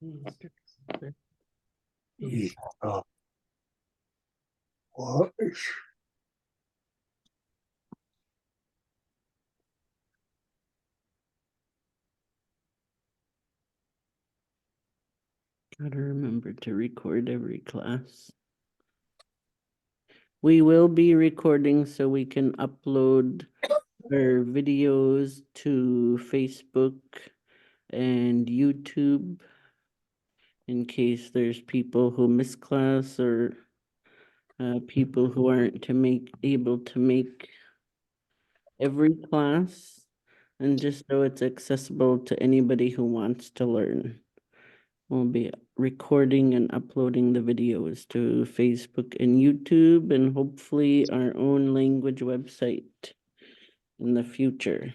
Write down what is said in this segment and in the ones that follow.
What? Gotta remember to record every class. We will be recording so we can upload our videos to Facebook and YouTube in case there's people who miss class or people who aren't able to make every class, and just so it's accessible to anybody who wants to learn. We'll be recording and uploading the videos to Facebook and YouTube and hopefully our own language website in the future.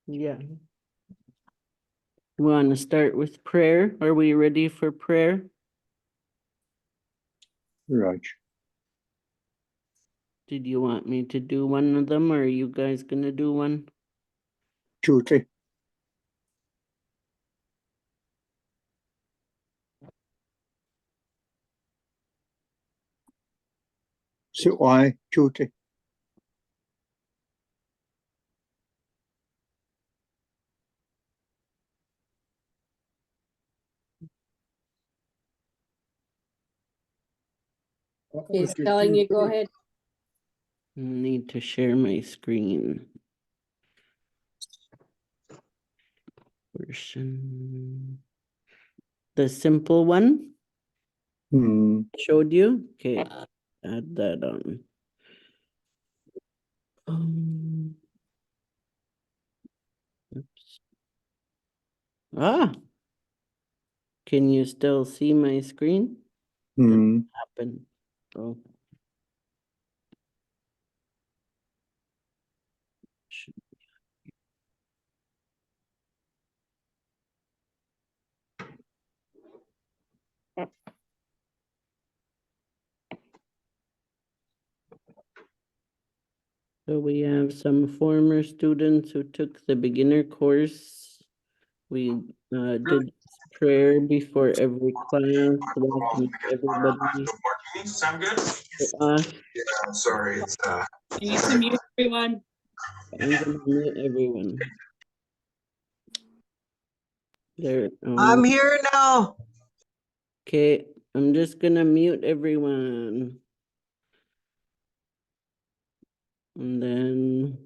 Yeah. We want to start with prayer. Are we ready for prayer? Right. Did you want me to do one of them or are you guys going to do one? Tuesday. So why Tuesday? He's telling you, go ahead. I need to share my screen. Version. The simple one showed you? Okay, add that on. Oops. Ah, can you still see my screen? What happened? Oh. So we have some former students who took the beginner course. We did prayer before every class. Welcome everybody. Sound good? Yeah, I'm sorry. It's You need to mute everyone. I'm gonna mute everyone. There. I'm here now. Okay, I'm just gonna mute everyone. And then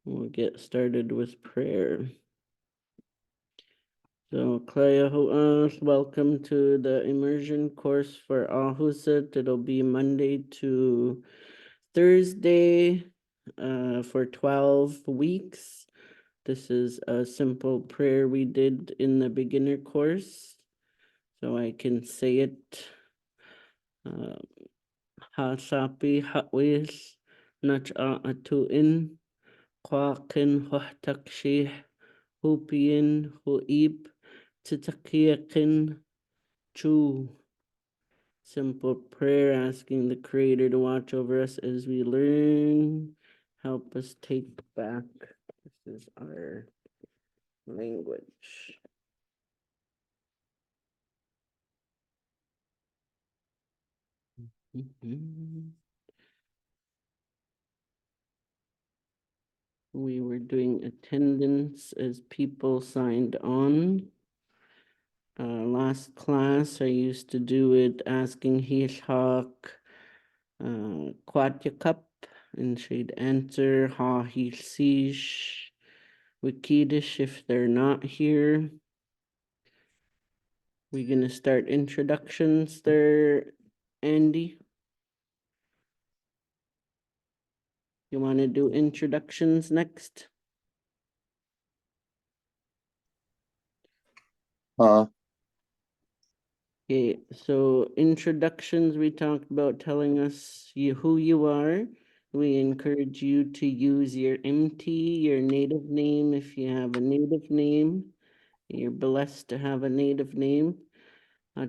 we'll get started with prayer. So, Klayahu'as, welcome to the immersion course for Ahusat. It'll be Monday to Thursday for 12 weeks. This is a simple prayer we did in the beginner course. So I can say it. Hasapi ha'wis nach'a'atu'in Kwakin Hohtakshi Hupian Huip Titakiakin Chu. Simple prayer asking the Creator to watch over us as we learn. Help us take back. This is our language. We were doing attendance as people signed on. Last class, I used to do it asking Hishak Kwatyakap, and she'd answer Ha Hishish Wikidish if they're not here. We're gonna start introductions there, Andy. You wanna do introductions next? Okay, so introductions, we talked about telling us who you are. We encourage you to use your MT, your native name, if you have a native name. You're blessed to have a native name.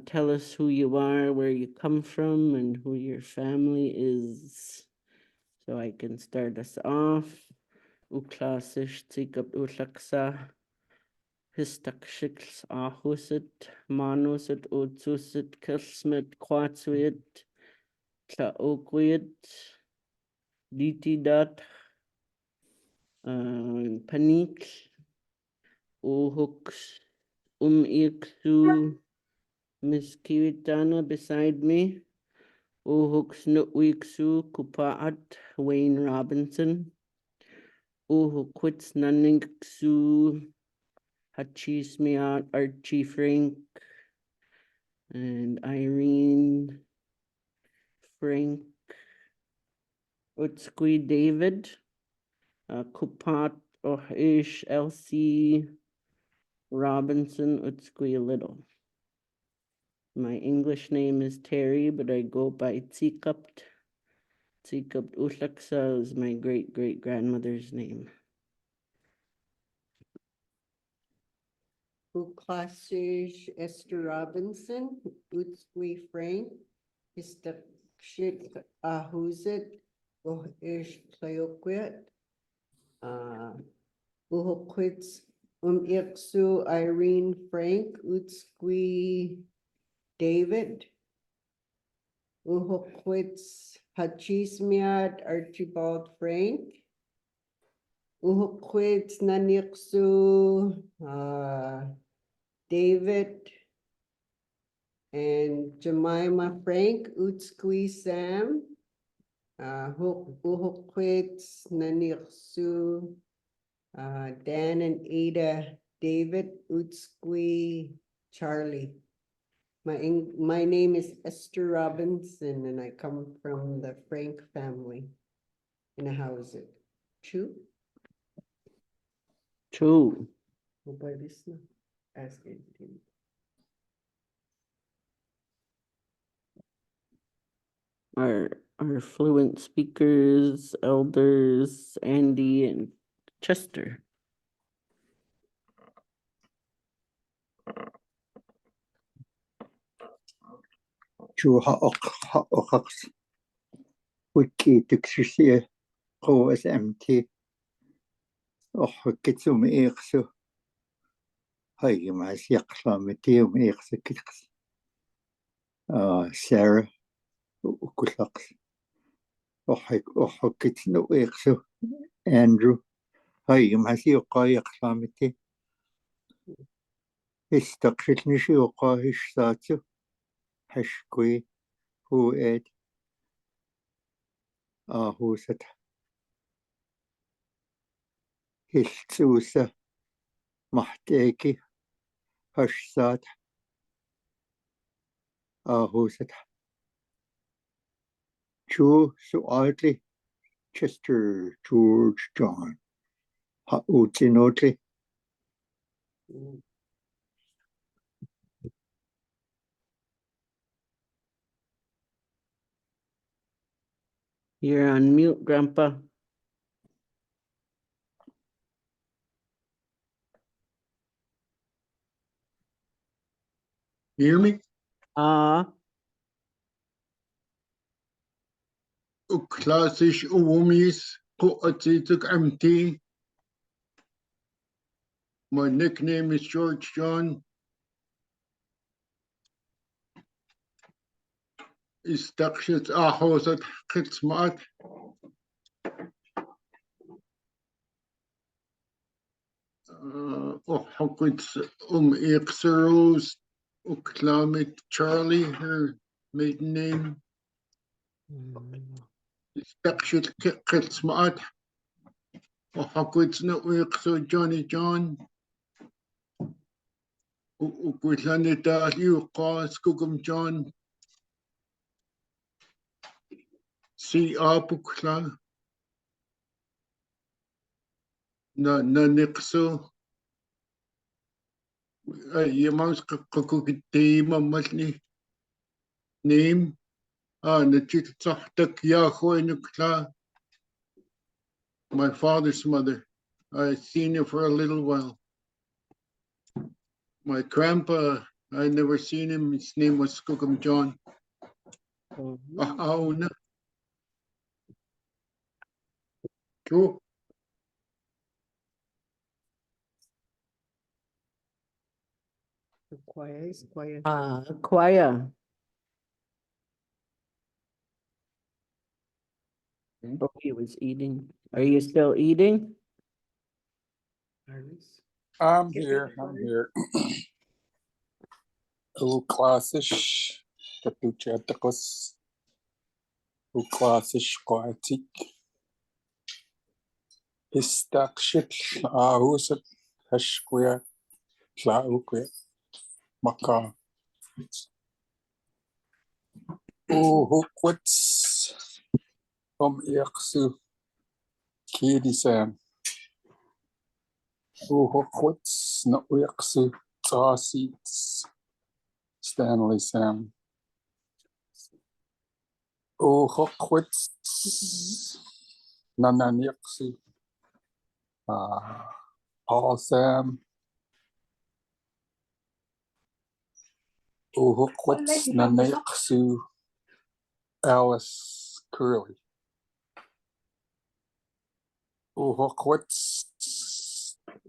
Tell us who you are, where you come from, and who your family is. So I can start us off. Uklasish tsikap utlaksa. Histakshikls ahusit, manusit utsusit, kilsmit quatsuit, tlaoquit, ditidat, panik, uhux, iksu, Miss Kiritana beside me, uhux nutwiksu, kupaat, Wayne Robinson, uhuquits naningsu, hachismiat, Archie Frank, and Irene Frank Utskui David Kupat Ohish Elsie Robinson Utskui Little. My English name is Terry, but I go by Tsikapt. Tsikapt Utlaksa is my great-great-grandmother's name. Uklasish Esther Robinson, Utskwi Frank, Istakshik Ahuzit, Ish Playoquit, Uhoquits Iksu Irene Frank, Utskwi David, Uhoquits Hachismiat Archibald Frank, Uhoquits Naniksu David and Jemima Frank, Utskwi Sam, Uhoquits Naniksu Dan and Ada David, Utskwi Charlie. My name is Esther Robinson and I come from the Frank family in a house. True? True. Ask anything. Our fluent speakers, elders, Andy and Chester. Chu ha'oqaks. Wiki tixisia. Ko as MT. Kitsum iqsu. Hay mas yaqlamiti iqsu kits. Sarah. Ukulaks. Kits no iqsu. Andrew. Hay mas yaqlamiti. Istakshilnishi uqahish satsu. Hashkwi. Who ed. Ahusat. Hiltsusa. Mahteki. Hashsat. Ahusat. Chu suadli. Chester George John. Utsinotli. You're on mute, Grandpa. Hear me? Klassisch Umis, Koatituk MT. My nickname is George John. Istakshit Ahosat Kitsmat. Hokits Ikserus Uklamit Charlie, her maiden name. Istakshit Kitsmat. Hokits no Ikso Johnny John. Ukwilanita Yuka Skugum John. Si Apukla. Na Nixo. Yamans Kakukiti Mamatni. name. Nachitsak Yahweh Nukla. My father's mother. I seen her for a little while. My grandpa, I never seen him. His name was Skugum John. Ahauna. True. Choir. Choir. Oh, he was eating. Are you still eating? I'm here. O klassisch, Katuchatakos, O klassisch Koatik, Istakshit, Ahusat, Hashquia, Klauquia, Maka, O Hokwits, Yaksu, Kidisam, O Hokwits, no Yaksu, Tawseats, Stanley Sam. O Hokwits, Nanan Yaksu, Paul Sam, O Hokwits, Nanaksu, Alice Curley. O Hokwits,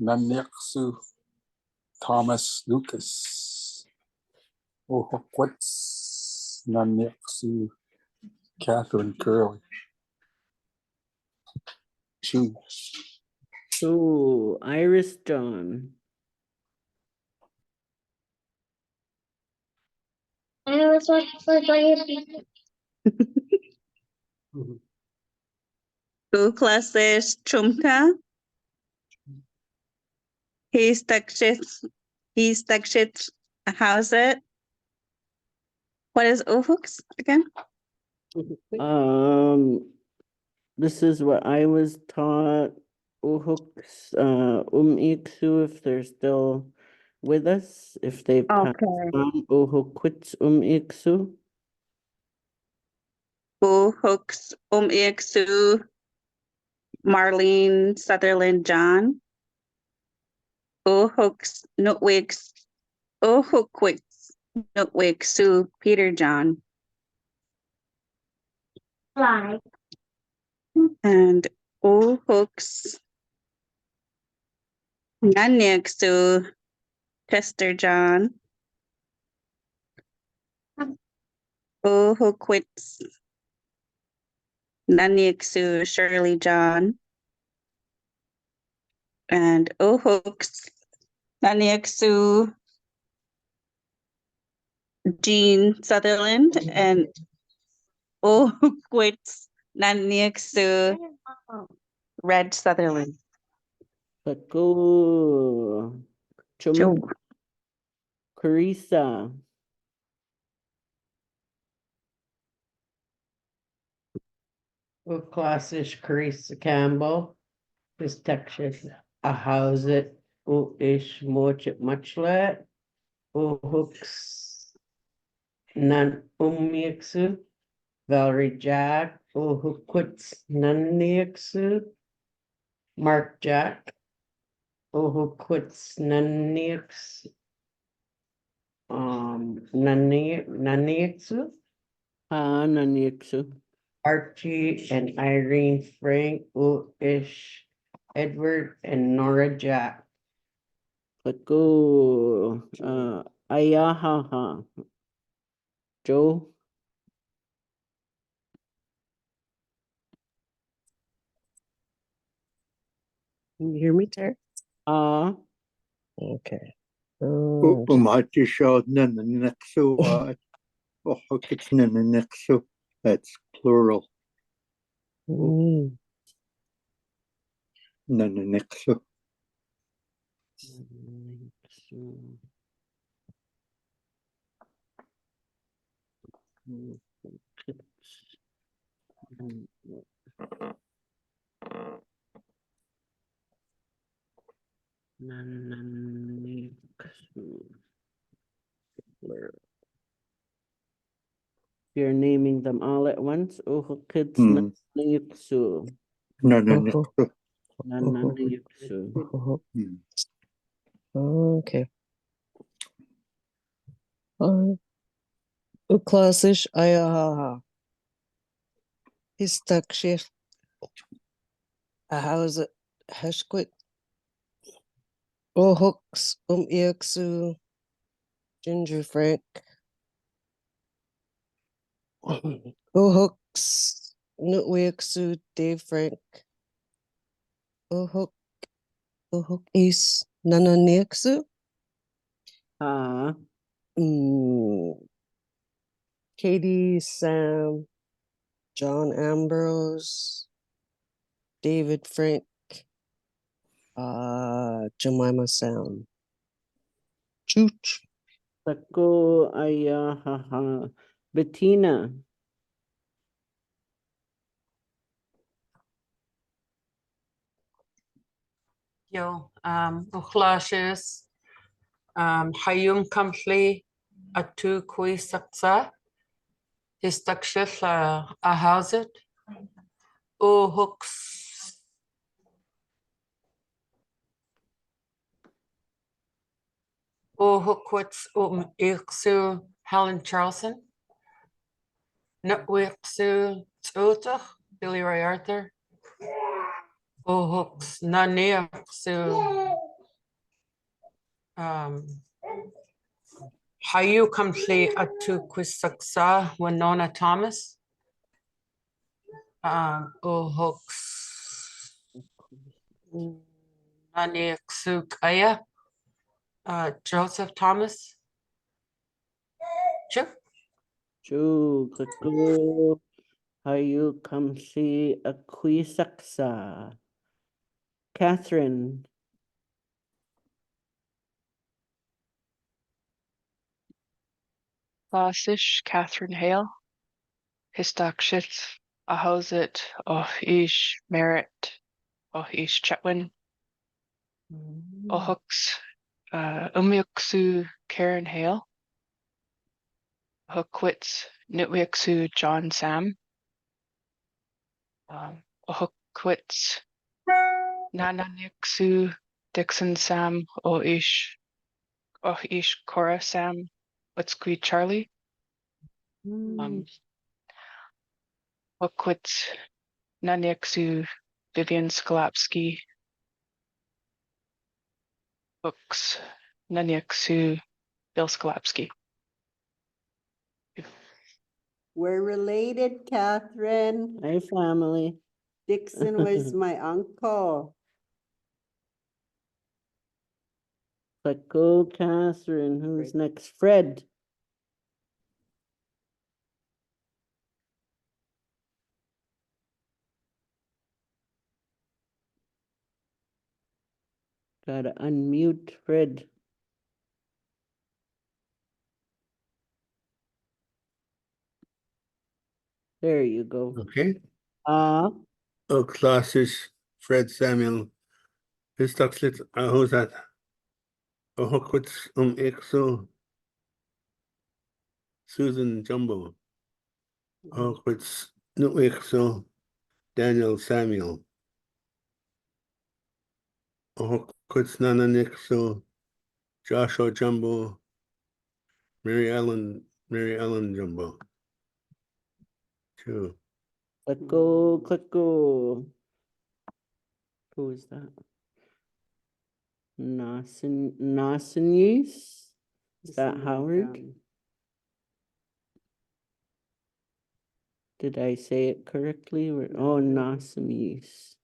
Nanaksu, Thomas Lucas. O Hokwits, Nanaksu, Catherine Curley. Choose. Oh, Iris John. Tu classes chumta. He's takshit. How's it? What is uhooks again? This is what I was taught. Uhooks, iksu, if they're still with us, if they've passed Okay. on. Uhukwits iksu. Uhooks iksu. Marlene Sutherland John. Uhooks nutwigs. Uhookwits nutwigsu Peter John. Fly. And uhooks Nanyaksu Chester John. Uhookwits Nanyaksu Shirley John. And uhooks Nanyaksu Jean Sutherland and uhookwits Nanyaksu Red Sutherland. Tako. Joe. Carissa. Classisch Carissa Campbell. This takshit ahouset o ish mochit muchlet. O hooks nan umyaksu. Valerie Jack. O hookwits naniaksu. Mark Jack. O hookwits naniaks. Naniaksu. Naniksu. Archie and Irene Frank, Ish, Edward and Nora Jack. Tako. Ayahaha. Joe. Can you hear me, Terry? Okay. Umatisha Nanaksu. Ohokits Nanaksu. That's plural. Nanaksu. You're naming them all at once. Uhukits Hmm. nanayuksu. Nananeksu. Nananayuksu. Uhuk. Hmm. Okay. Uklasish ayaha. Histakshif. How is it? Heshquit. Uhuks iaksu. Ginger Frank. Uhuks Nutwiaksu Dave Frank. Uhuk is Nananiaksu. Ah, Katie, Sam, John Ambrose, David Frank, Jemima Sam. Chooch. Sako ayahaha. Bettina. Yo, uchlashes, hayum kamfli atu kui saksa, histakshil a houset, hooks, hookwits iksu Helen Charlson, nutwiksu tsutach, Billy Ray Arthur, hooks naniaksu, Hayu kamfli atu kwisaksa Winona Thomas. Hooks Naniaksuk Aya. Joseph Thomas. Chip. Chu kako. Hayu kamsi akwisaksa. Catherine. Glasish Catherine Hale, Histakshith, Ahozit, Ish Merritt, Ish Chetwin, Ohooks, Umyuksu Karen Hale, Hookwits, Nitwiksu John Sam, Ohookwits, Nananiksu Dixon Sam, Ish Cora Sam, Witskui Charlie, Hookwits, Naniaksu Vivian Skolapski, Hooks, Naniaksu Bill Skolapski. We're related, Catherine. Hi, family. Dixon was my uncle. Sako, Catherine. Who's next? Fred. Gotta unmute Fred. There you go. Okay. Classisch, Fred Samuel. Histaxlit ahozat. Ohokwitz Ixo. Susan Jumbo. Ohokwitz Nuixo. Daniel Samuel. Ohokwitz Nananixo. Joshua Jumbo. Mary Ellen Jumbo. Two. Click-go. Who is that? Nasanis? Is that Howard? Did I say it correctly? Nasanis.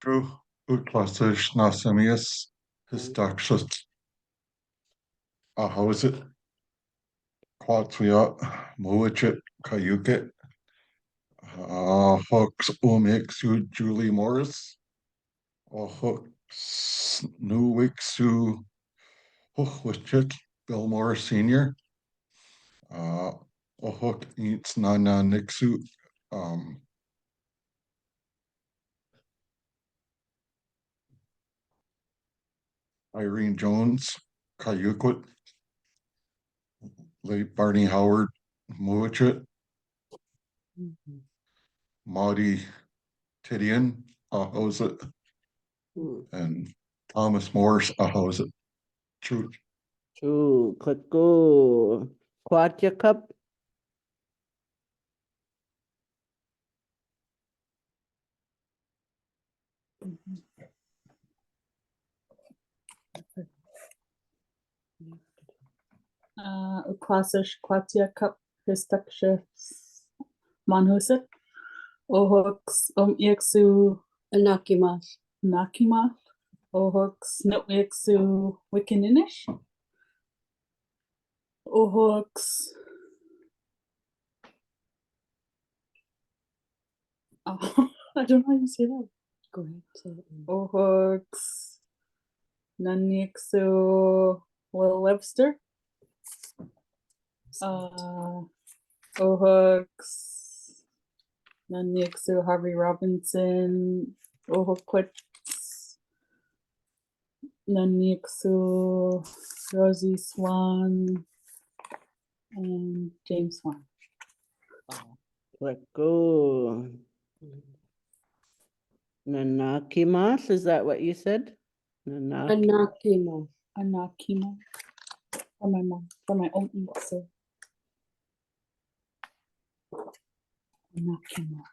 True. Uklasish Nasamias. Histakshith. Ahozit. Quatswiat. Moichit. Kayukit. Hooks Umiksu Julie Morris. Hooks Nuwiksu Hochwichit Bill Morris Sr. Hook eats Nana Nixu. Irene Jones, Kayukut, late Barney Howard, Mujit, Maudie Tidian, Ahosit, and Thomas Morse, Ahosit. True. True. Click go. Kwatya Cup. Uklasish Kwatia Cup Histakshif Manhusit Ohooks Iexu Anakimath. Nakimath Ohooks Nutwixu Wikininish Ohooks I don't know how you say that. Go ahead. Say it. Ohooks Nanyixu Will Webster Ohooks Nanyixu Harvey Robinson Ohookwits Nanyixu Rosie Swan and James Swan. Click go. Nanakimas, is that what you said? Anakimath. Anakima for my mom, for my own so Anakima.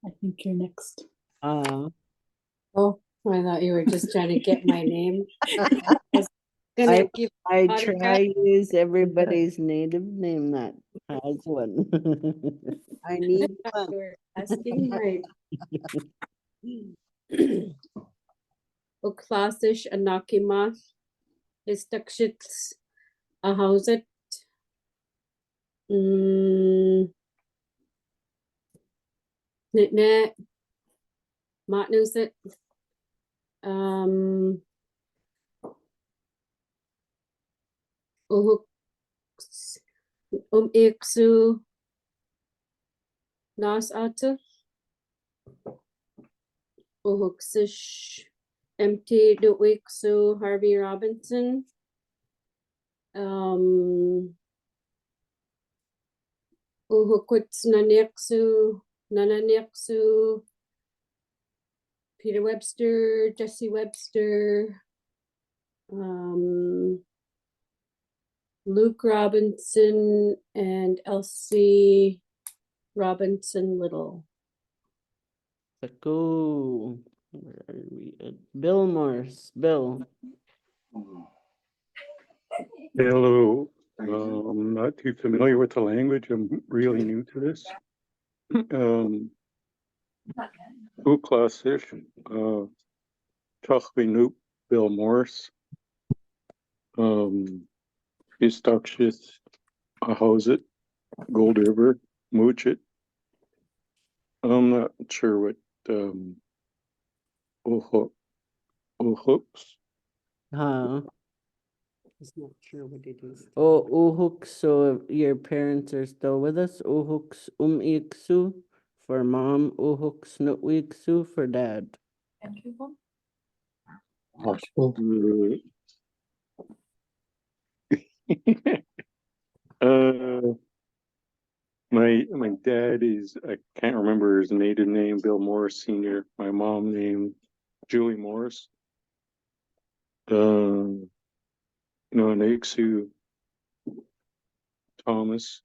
I think you're next. Uh, Oh, I thought you were just trying to get my name. I Give try to use everybody's native name that has one. I need one. You're asking my Uklasish Anakimath Istakshits Ahauset Nitnet Matnusit Uhuks Iksu Nas Atu Uhuksish Empty Duwiksu Harvey Robinson Uhukwits Nananeksu Peter Webster, Jesse Webster, Luke Robinson, and Elsie Robinson Little. Click go. Where are we at? Bill Morse. Bill. Hello. I'm not too familiar with the language. I'm really new to this. Uklasish, Tuchbinuk, Bill Morse, Istakshith, Ahozit, Gold River, Moochit. I'm not sure what Ohooks. He's not sure what it is. Oh, Uhooks, so your parents are still with us. Uhooks Iksu for mom. Uhooks Nutwiksu for dad. My dad is, I can't remember his maiden name, Bill Morris Sr. My mom named Julie Morris. Iksu Thomas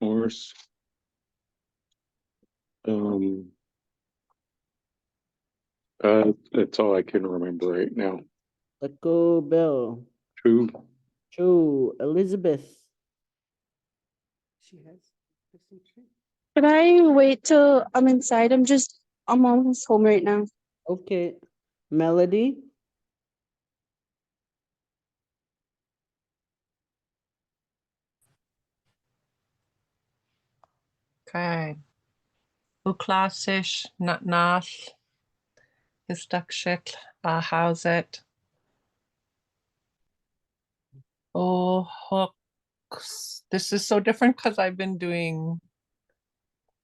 Morris. That's all I can remember right now. Let's go, Bill. True. True. Elizabeth. She has. Could I wait till I'm inside? I'm almost home right now. Okay. Melody. Okay. Uklasish Natnath Istakshik Ahauset Ohooks. This is so different because I've been doing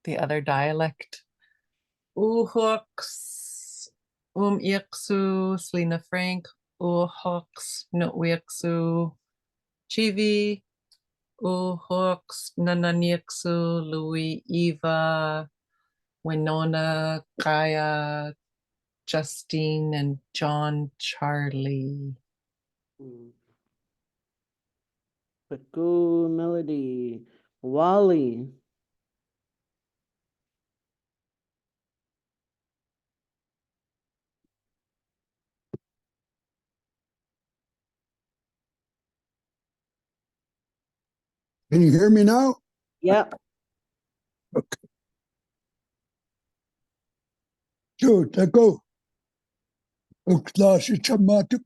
the other dialect. Uhooks Iksu Selena Frank Uhooks Nutwiksu Chivi Hooks, Nananiaksu, Louis, Eva, Winona, Kaya, Justine, and John Charlie. Paku, Melody, Wally, Can you hear me now? yep, Joe, go. Uklashi chamatuk.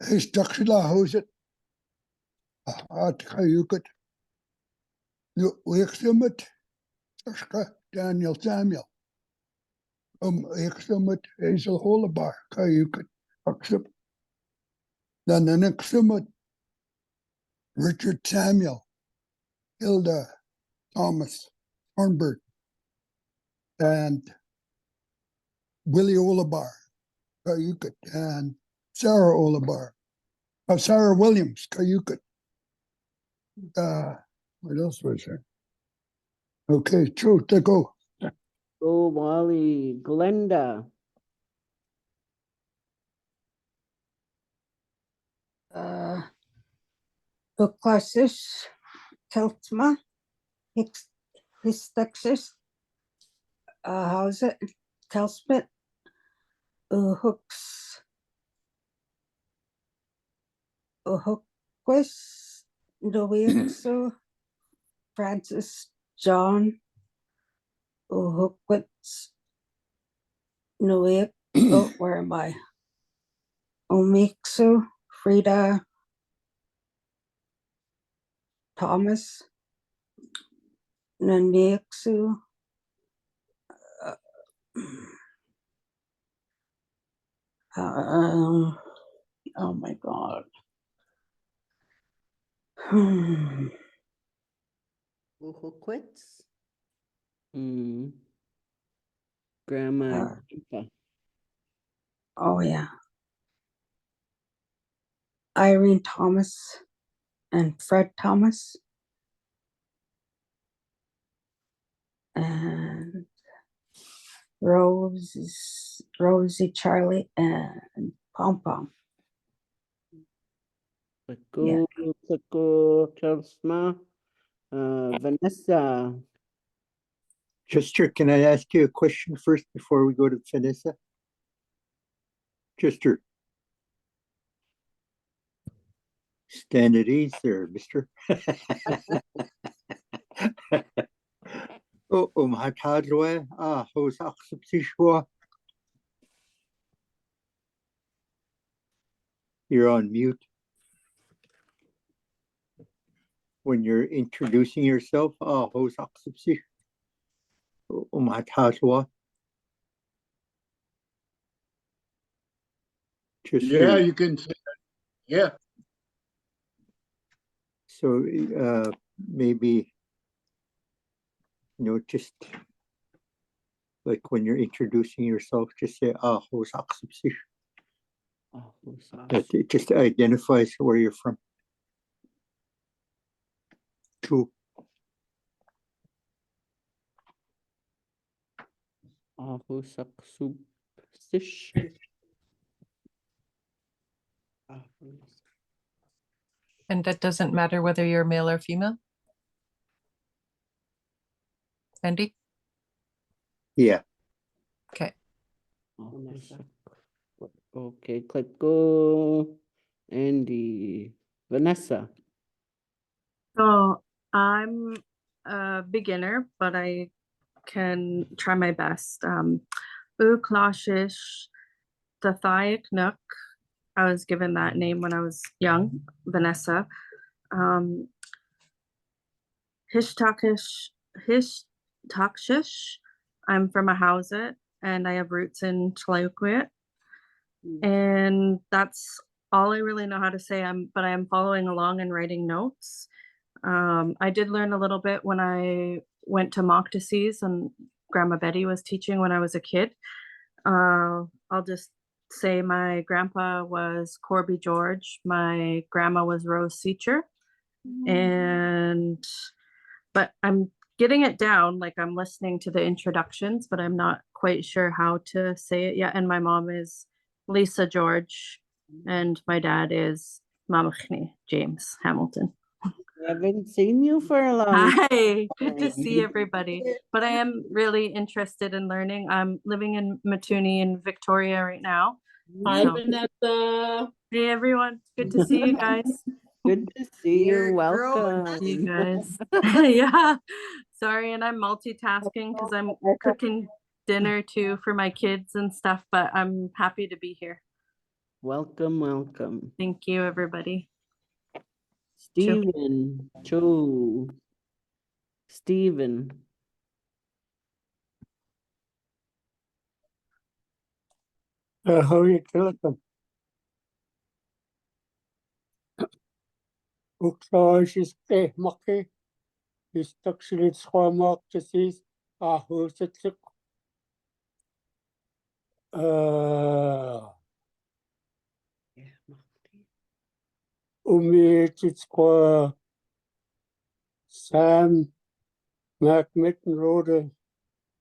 Histakshila hoset. Kayukut. Wiximut. Daniel Samuel. Iximut Hazel Holabar. Kayukut. Aksip. Then the next Richard Samuel. Hilda Thomas Hornberg. And Willie Olabar. Kayukut. And Sarah Olabar. Sarah Williams. Kayukut. What else was there? Okay, true, go. go Wally, Glenda, Uklasis, Keltma, Histexis, how's it? Kelspit, Hooks, Hookwis, Dowiexo, Francis John, Hookwitz, Noek, oh, where am I? Omixu, Frida, Thomas, Naniexu, oh my God. Uhukwitz, Grandma, Grandpa, Oh yeah. Irene Thomas and Fred Thomas. And Rosie, Charlie, and Pom Pom. Paku, Paku, Kelsma, Vanessa, Chester, can I ask you a question first before we go to Vanessa? Chester. Stand at ease there, mister. Oh, Mahatadwe, Hos Aksipsishwa. You're on mute. When you're introducing yourself, Hos Aksipsish. Mahatadwa. Yeah, you can say that. Yeah. So maybe, just like when you're introducing yourself, just say, Hos Aksipsish. That it just identifies where you're from. True. Sish. And that doesn't matter whether you're male or female? Andy? Yeah. Okay. Okay, click go. Andy, Vanessa. So I'm a beginner, but I can try my best. Uklashish, Thathaik Nook. I was given that name when I was young, Vanessa. Hishtakshish. I'm from a Hausa and I have roots in Tlaukwit. And that's all I really know how to say. But I am following along and writing notes. I did learn a little bit when I went to Moctezes and Grandma Betty was teaching when I was a kid. I'll just say my grandpa was Corby George. My grandma was Rose Seacher. And but I'm getting it down, like I'm listening to the introductions, but I'm not quite sure how to say it yet. And my mom is Lisa George, and my dad is Mamachni James Hamilton. I haven't seen you for a long Hi, good to see time. everybody. But I am really interested in learning. I'm living in Matuni in Victoria right now. Hi, So- Vanessa. Hey everyone, good to see you guys. Good to see you. You're growing, Welcome. You guys. Yeah. Sorry, and I'm multitasking because I'm cooking dinner too for my kids and stuff, but I'm happy to be here. Welcome, welcome. Thank you, everybody. Steven, Joe. Steven. How are you doing? Ucrâis is mucky. Is actually swarmok disease. Who's it? It's Sam McMitten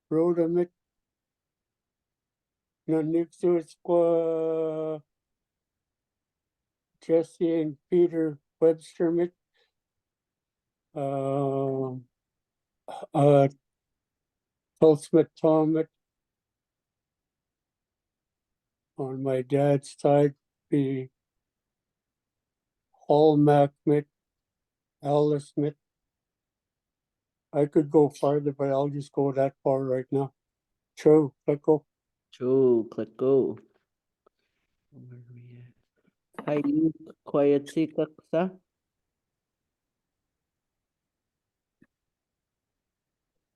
Rhoda Mitt. No, next to it's Jesse and Peter Webster Mitt. Smith Tom Mitt. On my dad's side, be Hall Mac Mitt, Alice Mitt. I could go farther, but I'll just go that far right now. True, let go. Joe, click go. Where are we at? Hi, you quiet kaksa.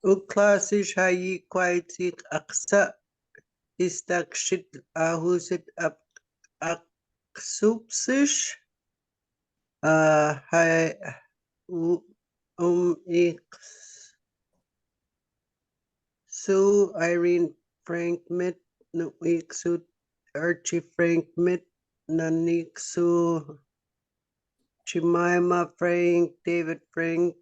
Uklasish hayi kwaitik aksa istakshit ahusit aksupsish hai Sue Irene Frank Mitt Nuiksu Archie Frank Mitt Naniksu Jemima Frank David Frank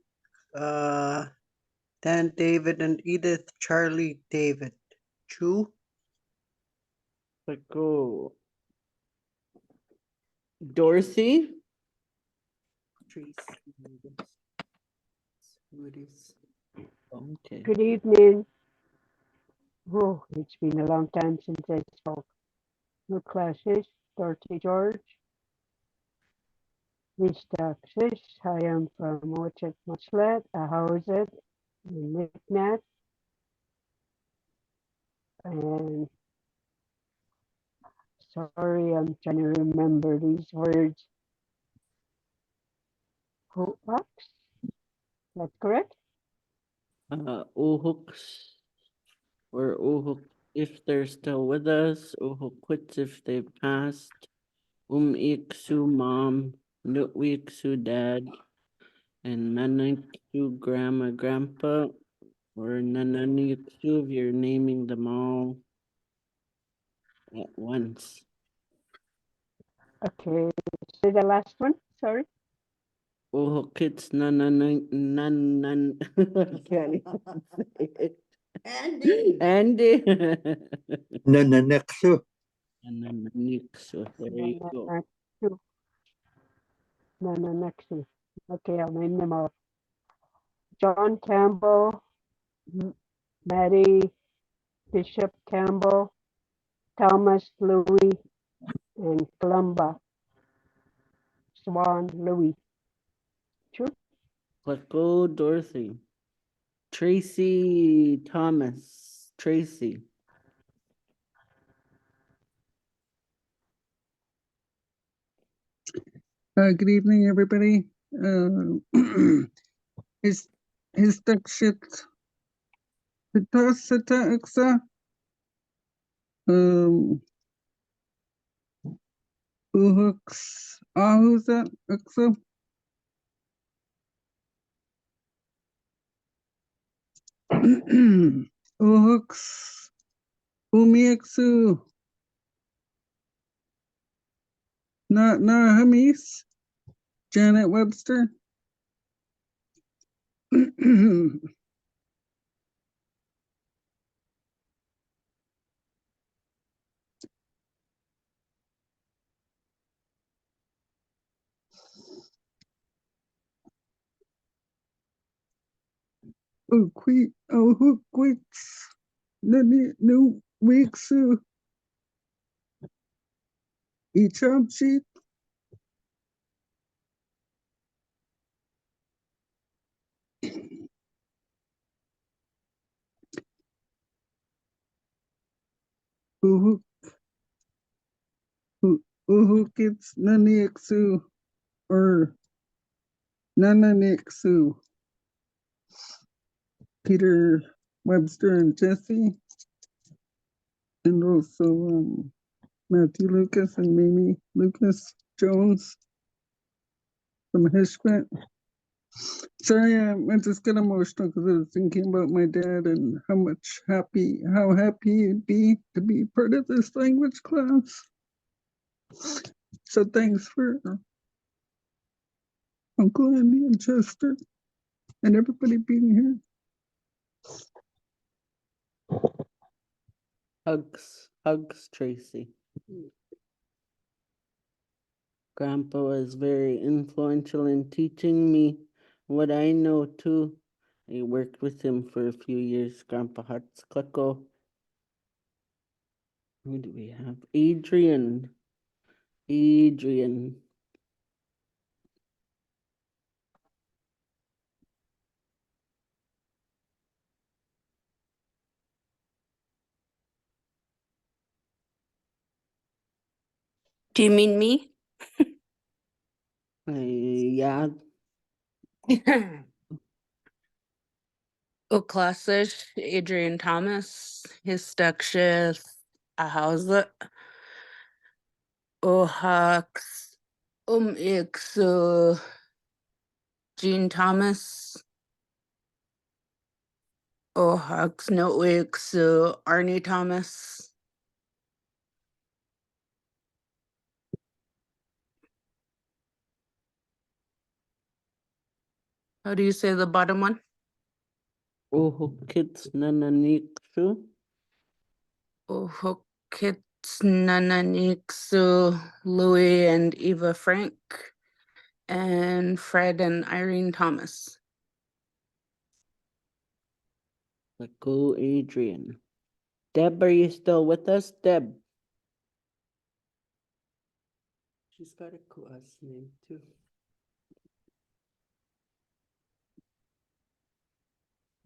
Dan David and Edith Charlie David. Chu. Click go. Dorothy. Okay. Good evening. Oh, it's been a long time since I spoke. No classes, Dorothy George. Mr. Fish, I am from Orchard Muchlet, a house it, knick-knack. And sorry, I'm trying to remember these words. Hoax? That's correct? Uhooks or Uhook if they're still with us, Uhokwits if they've passed, Iksu mom, Nutwiksu dad, and Manaiksu grandma, grandpa, or Nananiksu if you're naming them all at once. Okay, say the last one, sorry. Uhokits nan. I can't even say it. Andy. Nananeksu. Nananiksu. There you go. Next one. Okay, I'll name them all. John Campbell, Maddie Bishop Campbell, Thomas Louis, and Columba Swan Louis. True. Let's go, Dorothy. Tracy Thomas. Tracy. Good evening, everybody. Is that shit Pitasata Ixa? Uhooks Ahusa Ixa? Uhooks Umiexu Not Hamis Janet Webster Quicks, Nani no weeks, Ichamchi, Uhukits, Naniexu, or Nananexu, Peter Webster and Jesse, and also Matthew Lucas and Mimi Lucas Jones from Hishquet. Sorry, I just got emotional because I was thinking about my dad and how happy he'd be to be part of this language class. So thanks for Uncle Andy and Chester and everybody being here. Hugs, Tracy. Grandpa was very influential in teaching me what I know too. I worked with him for a few years, Grandpa Hartsklicko. Who do we have? Adrian. Do you mean me? Yeah. Klassisch, Adrian Thomas, Histakshith, Ahausa, Ohaks, X, Jean Thomas, Ohaks, no X, Arnie Thomas. How do you say the bottom one? Ohukits Nananiksu. Ohokits Nananiksu, Louis and Eva Frank, and Fred and Irene Thomas. Go, Adrian. Deb, are you still with us? Deb. She's got a cool ass name too.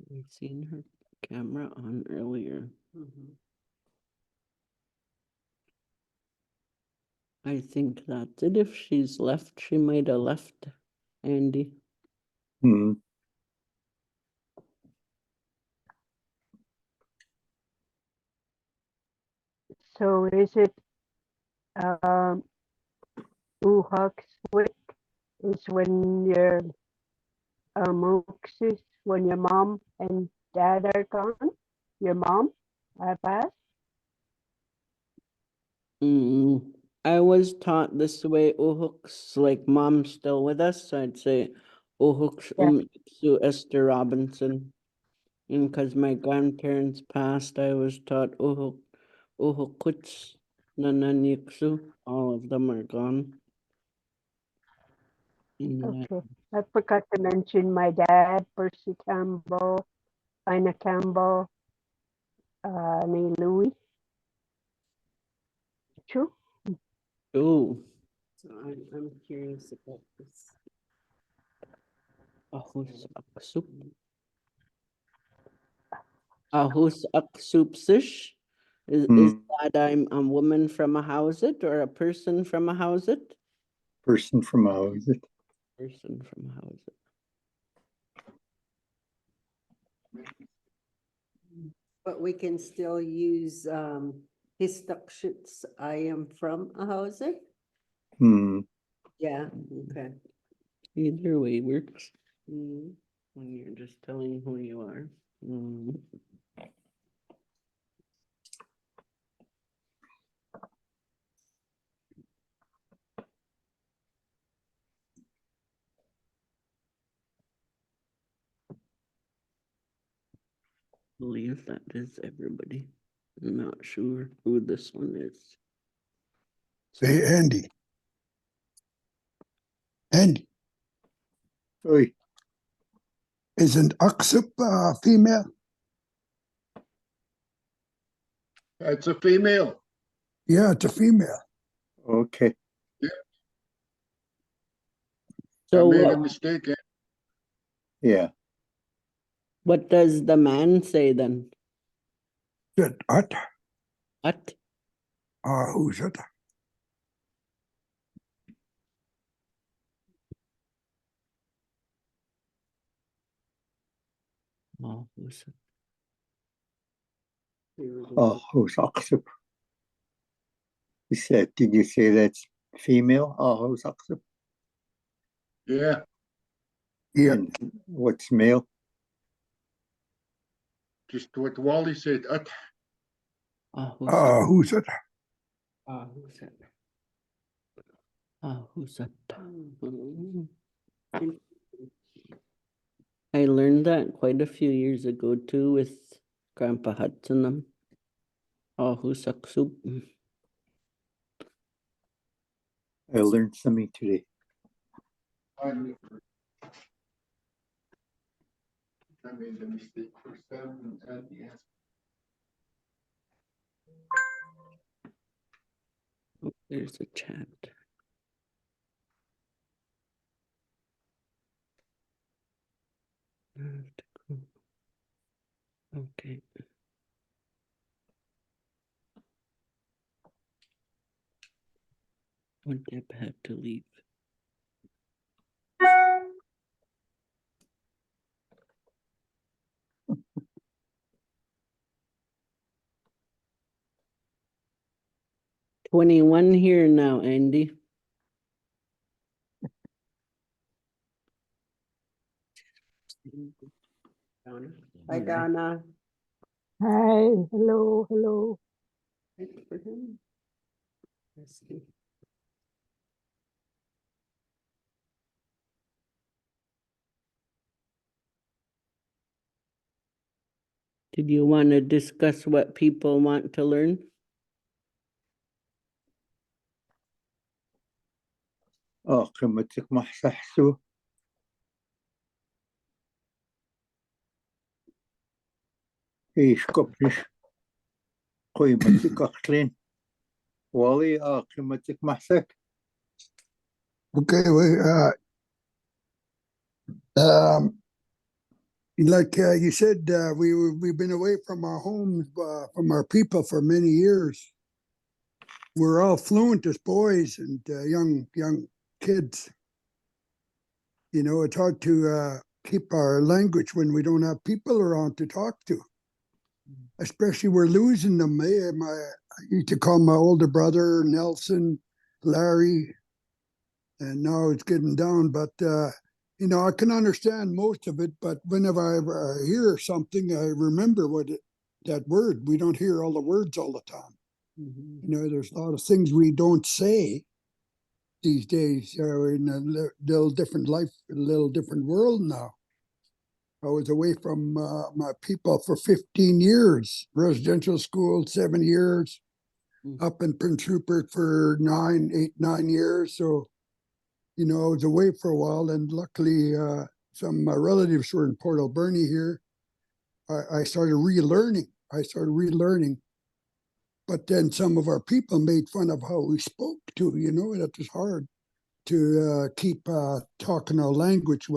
We've seen her camera on earlier. I think that's it. If she's left, she might have left, Andy. So is it Uhakswik is when your Mooks when your mom and dad are gone? Your mom passed? I was taught this way. Ohooks, like mom's still with us, so I'd say Ohooks Iksu Esther Robinson. And because my grandparents passed, I was taught Ohokuts Nananiksu. All of them are gone. Okay. I forgot to mention my dad, Percy Campbell, Ina Campbell, me Louis. True. Oh, so I'm curious about this. Ahus Aksup. Ahus Aksupsish. Is that I'm a woman from a houset or a person from a houset? Person from a houset. Person from a houset. But we can still use Histakshits, I am from a houser. Yeah, okay. Either way works. When you're just telling who you are. Believe that is everybody. I'm not sure who this one is. Hey, Andy. Andy, Oi, isn't Aksup female? It's a female. Yeah, it's a female. okay. I So made a mistake. Yeah. what does the man say then? Said, what? What? Who's it? Oh, who's it? Oh, who's Oxup? You said, did you say that's female? Oh, who's Oxup? Yeah, Yeah. And what's male? just what Wally said. Oh, who's it? Who's it? Oh, who's it? Oh, who's it? I learned that quite a few years ago too with Grandpa Hudson. Oh, who's soup? I learned something today. I made a mistake for 7 and yes. Oh, there's a chat. Okay. When Deb had to leave. $21 here now, Andy. Hi, Donna. Hi, hello, hello. Wait for him. Let's see. Did you want to discuss what people want to learn? Oh, قيمتك ما حسحسو. إيش كبرش قيمتك أخلين. Wally, قيمتك محسك. Okay, like you said, we've been away from our homes, from our people for many years. We're all fluent as boys and young kids. You know, it's hard to keep our language when we don't have people around to talk to. Especially we're losing them. I used to call my older brother Nelson, Larry, and now it's getting down. But you know, I can understand most of it. But whenever I hear something, I remember that word. We don't hear all the words all the time. You know, there's a lot of things we don't say these days. We're in a little different life, a little different world now. I was away from my people for 15 years, residential school, 7 years, up in Prince Rupert for 9 years. So, you know, I was away for a while, and luckily some of my relatives were in Port Alberni here. I started relearning. But then some of our people made fun of how we spoke too, you know, that was hard to keep talking our language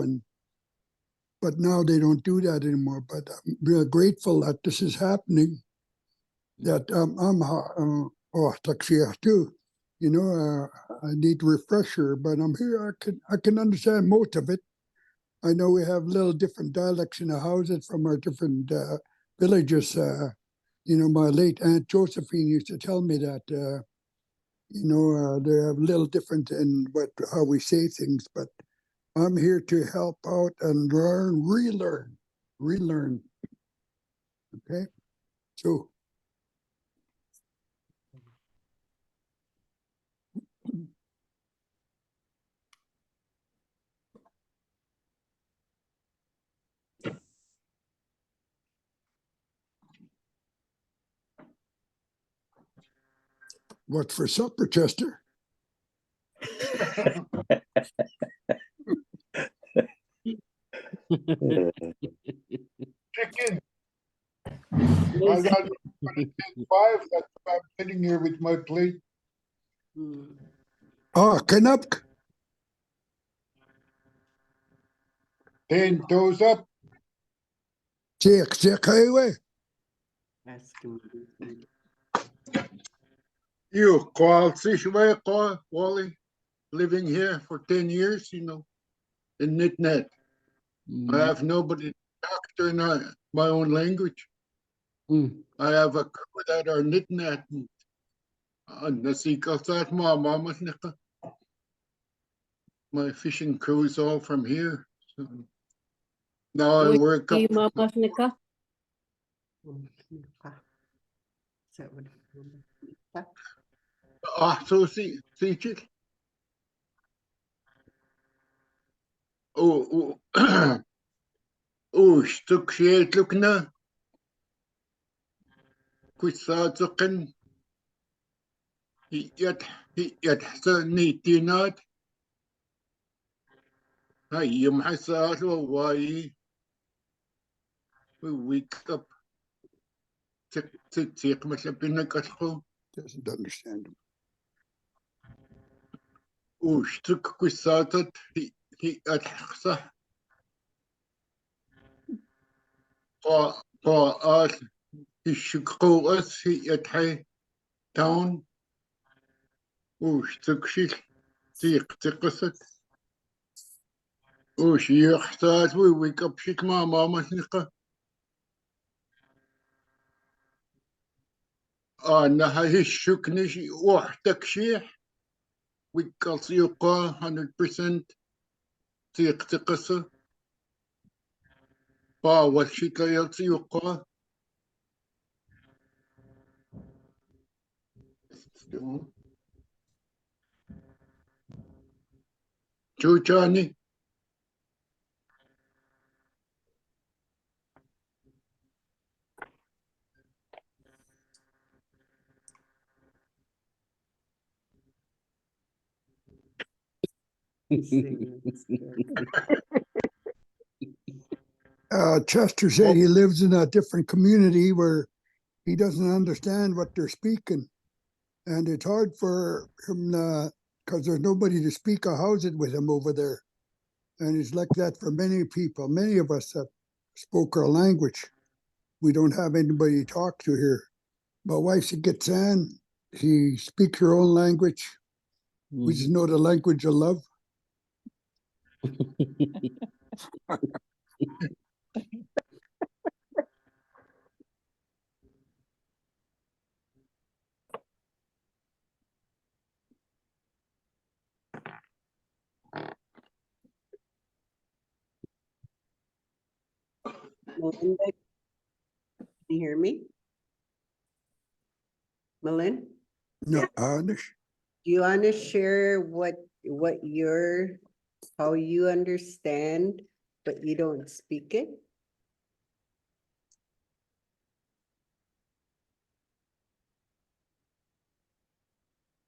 but now they don't do that anymore. But I'm real grateful that this is happening, that I'm taxia too. You know, I need a refresher, but I'm here. I can understand most of it. I know we have little different dialects in the houses from our different villages. You know, my late Aunt Josephine used to tell me that, you know, they have a little different in how we say things, but I'm here to help out and relearn. Okay, so. What's for supper, Chester? Chicken. I got 5. That's why I'm sitting here with my plate. Oh, Canuck. 10 toes up. Check highway. Ask him. You call Sishway, call Wally, living here for 10 years, you know, in Nitnet. I have nobody to talk to in my own language. I have a crew that are Nitnet. Nasikalsat Mama. My fishing crew is all from here. So now I work up. So see it. Oh, stuk shit look na. Quitsatsakan. He yet sa nitinat. Hayum hasat why we wake up. Doesn't understand him. Stuk quitsatat he at sa. Pa he should call us he at high town. Stuk shit. Tiqasat. يحتاج ويك اب شيك ماما مشنقة أنا هاي الشكنش وحدك شيح ويك سيقا 100% تقصة باول شيك يلسيقا شو جاني Chester said he lives in a different community where he doesn't understand what they're speaking. And it's hard for him because there's nobody to speak a Hausa with him over there. And it's like that for many people, many of us that spoke our language. We don't have anybody to talk to here. My wife, she gets in, she speaks her own language. We just know the language of love. Melinda, can you hear me? Melinda? No, Do you want to share how you understand, but you don't speak it?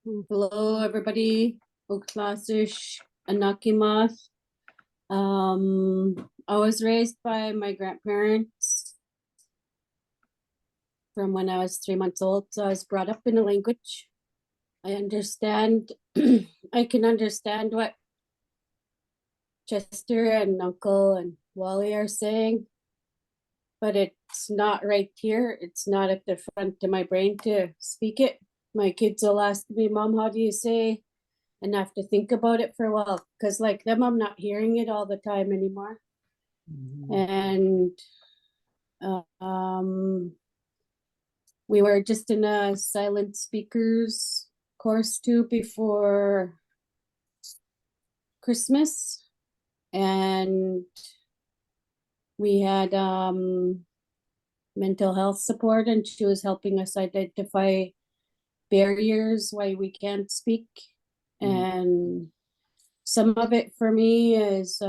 Hello, everybody. Oklasish Anakimath. I was raised by my grandparents from when I was 3 months old. So I was brought up in a language. I understand, I can understand what Chester and Uncle and Wally are saying, but it's not right here. It's not at the front of my brain to speak it. My kids will ask me, Mom, how do you say? And I have to think about it for a while because like them, I'm not hearing it all the time anymore. And we were just in a silent speakers course too before Christmas, and we had mental health support, and she was helping us identify barriers why we can't speak. And some of it for me is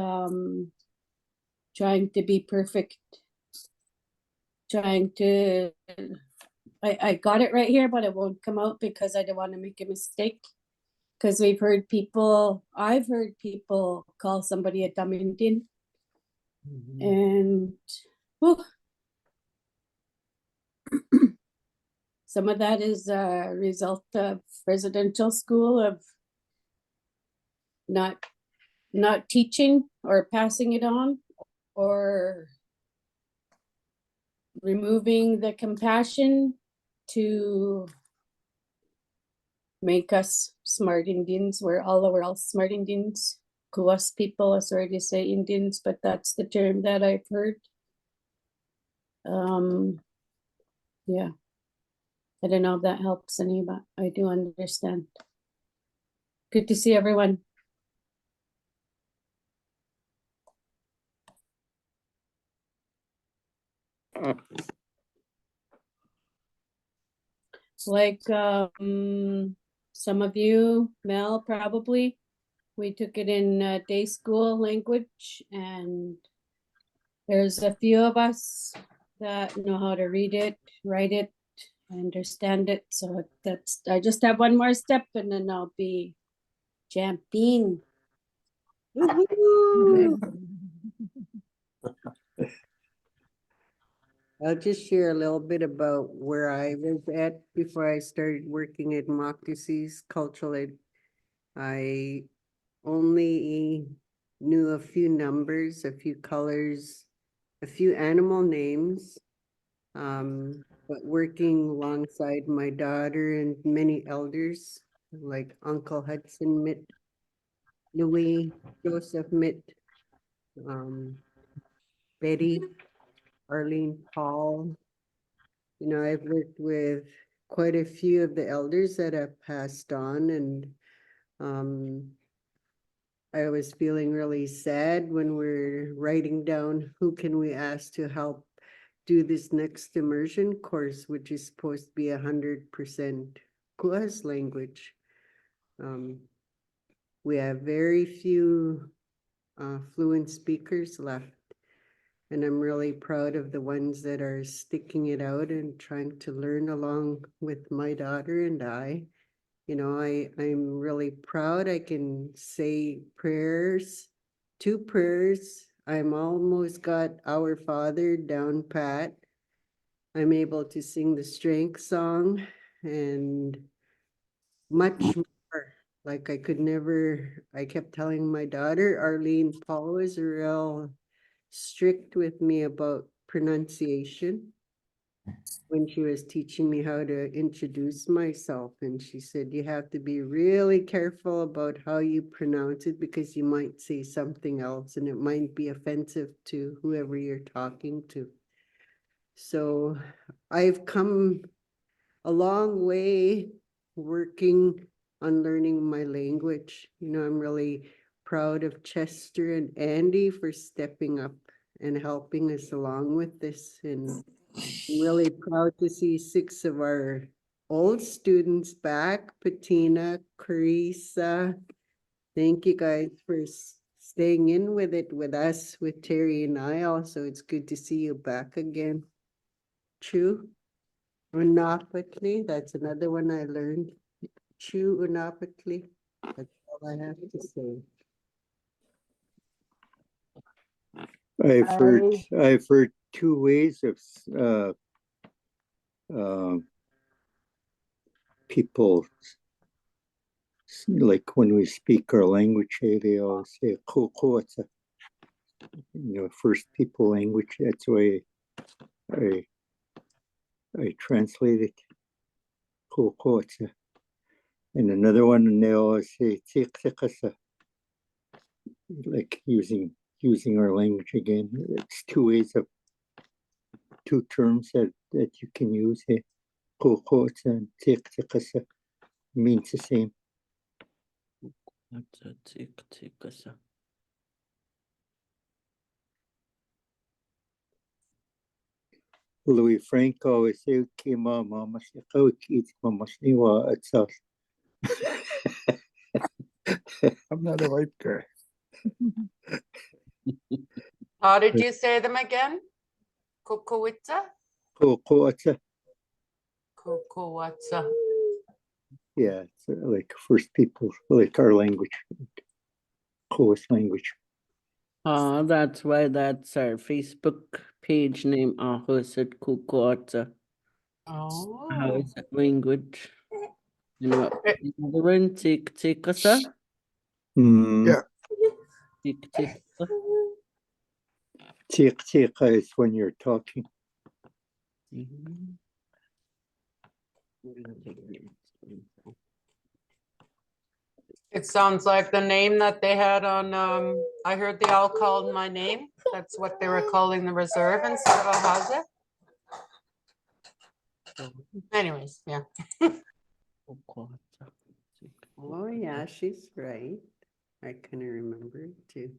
trying to be perfect, trying to I got it right here, but it won't come out because I don't want to make a mistake. Because I've heard people call somebody a dumb Indian. And whew, some of that is a result of residential school of not teaching or passing it on, or removing the compassion to make us smart Indians, where all we're all smart Indians. Kuwas people, sorry to say Indians, but that's the term that I've heard. Yeah. I don't know if that helps any, but I do understand. Good to see everyone. Like some of you, Mel, probably, we took it in day school language, and there's a few of us that know how to read it, write it, understand it. So that's, I just have one more step and then I'll be champion. Woohoo! I'll just share a little bit about where I was at before I started working at Moctez's Cultural Ed. I only knew a few numbers, a few colors, a few animal names. But working alongside my daughter and many elders like Uncle Hudson Mitt, Louis, Joseph Mitt, Betty, Arlene Paul. You know, I've worked with quite a few of the elders that have passed on, and I was feeling really sad when we're writing down who can we ask to help do this next immersion course, which is supposed to be 100% Kuas language. We have very few fluent speakers left. And I'm really proud of the ones that are sticking it out and trying to learn along with my daughter and I. You know, I'm really proud. I can say prayers, 2 prayers. I'm almost got Our Father down pat. I'm able to sing the strength song and much more. Like I could never, I kept telling my daughter, Arlene Paul is real strict with me about pronunciation when she was teaching me how to introduce myself. And she said, you have to be really careful about how you pronounce it because you might say something else and it might be offensive to whoever you're talking to. So I've come a long way working on learning my language. You know, I'm really proud of Chester and Andy for stepping up and helping us along with this. And I'm really proud to see 6 of our old students back, Patina, Carissa. Thank you guys for staying in with it with us, with Terry and I also. It's good to see you back again. True. Unapatli, that's another one I learned. True Unapatli. That's all I have to say. I've heard 2 ways of people, like when we speak our language, they always say "koko." It's a, you know, First People language. That's why I translate it. "Koko." And another one, and they always say "tiktikasa," like using our language again. It's 2 ways of 2 terms that you can use here. "Koko" and "tiktikasa" means the same. What's a tiktikasa? Louis Frank always said, "Mama, I'm not a white guy. How did you say them again? Kukuwitsa? Kukuwatsa. Kokowatsa. Yeah, it's like First People, like our language, Coast language. That's why that's our Facebook page name, Ahoset Kukuata. Oh. Ahoset language. You know what? The other one, take us up. Yeah. Take. Tika is when you're talking. It sounds like the name that they had on, I heard they all called my name. That's what they were calling the reserve instead of a Haza. Anyways, yeah. Oh, yeah, she's right. I kind of remember it too.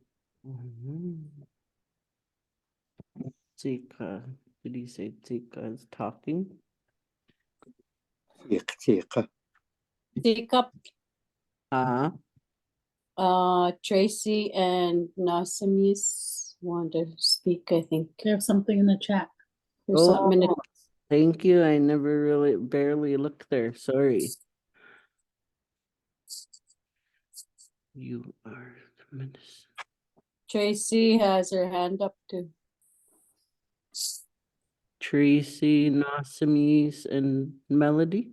Tika. Did you say Tika is talking? Tika. Take up Uh-huh. Tracy and Nasamis want to speak, I think. They have something in the chat. There's something in it. Thank you. I never barely looked there. Sorry. You are tremendous. Tracy has her hand up too. Tracy, Nasamis, and Melody.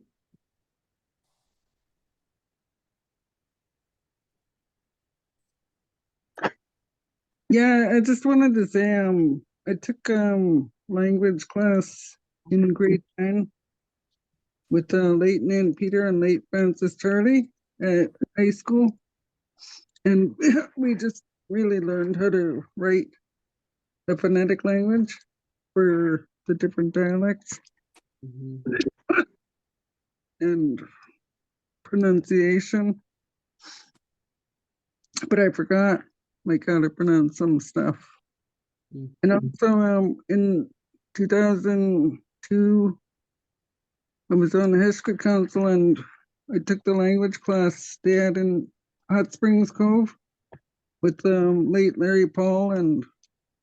Yeah, I just wanted to say, I took language class in grade 10 with late Nan Peter and late Francis Charlie at high school, and we just really learned how to write the phonetic language for the different dialects and pronunciation. But I forgot like how to pronounce some stuff. And also in 2002, I was on the History Council and I took the language class they had in Hot Springs Cove with late Larry Paul and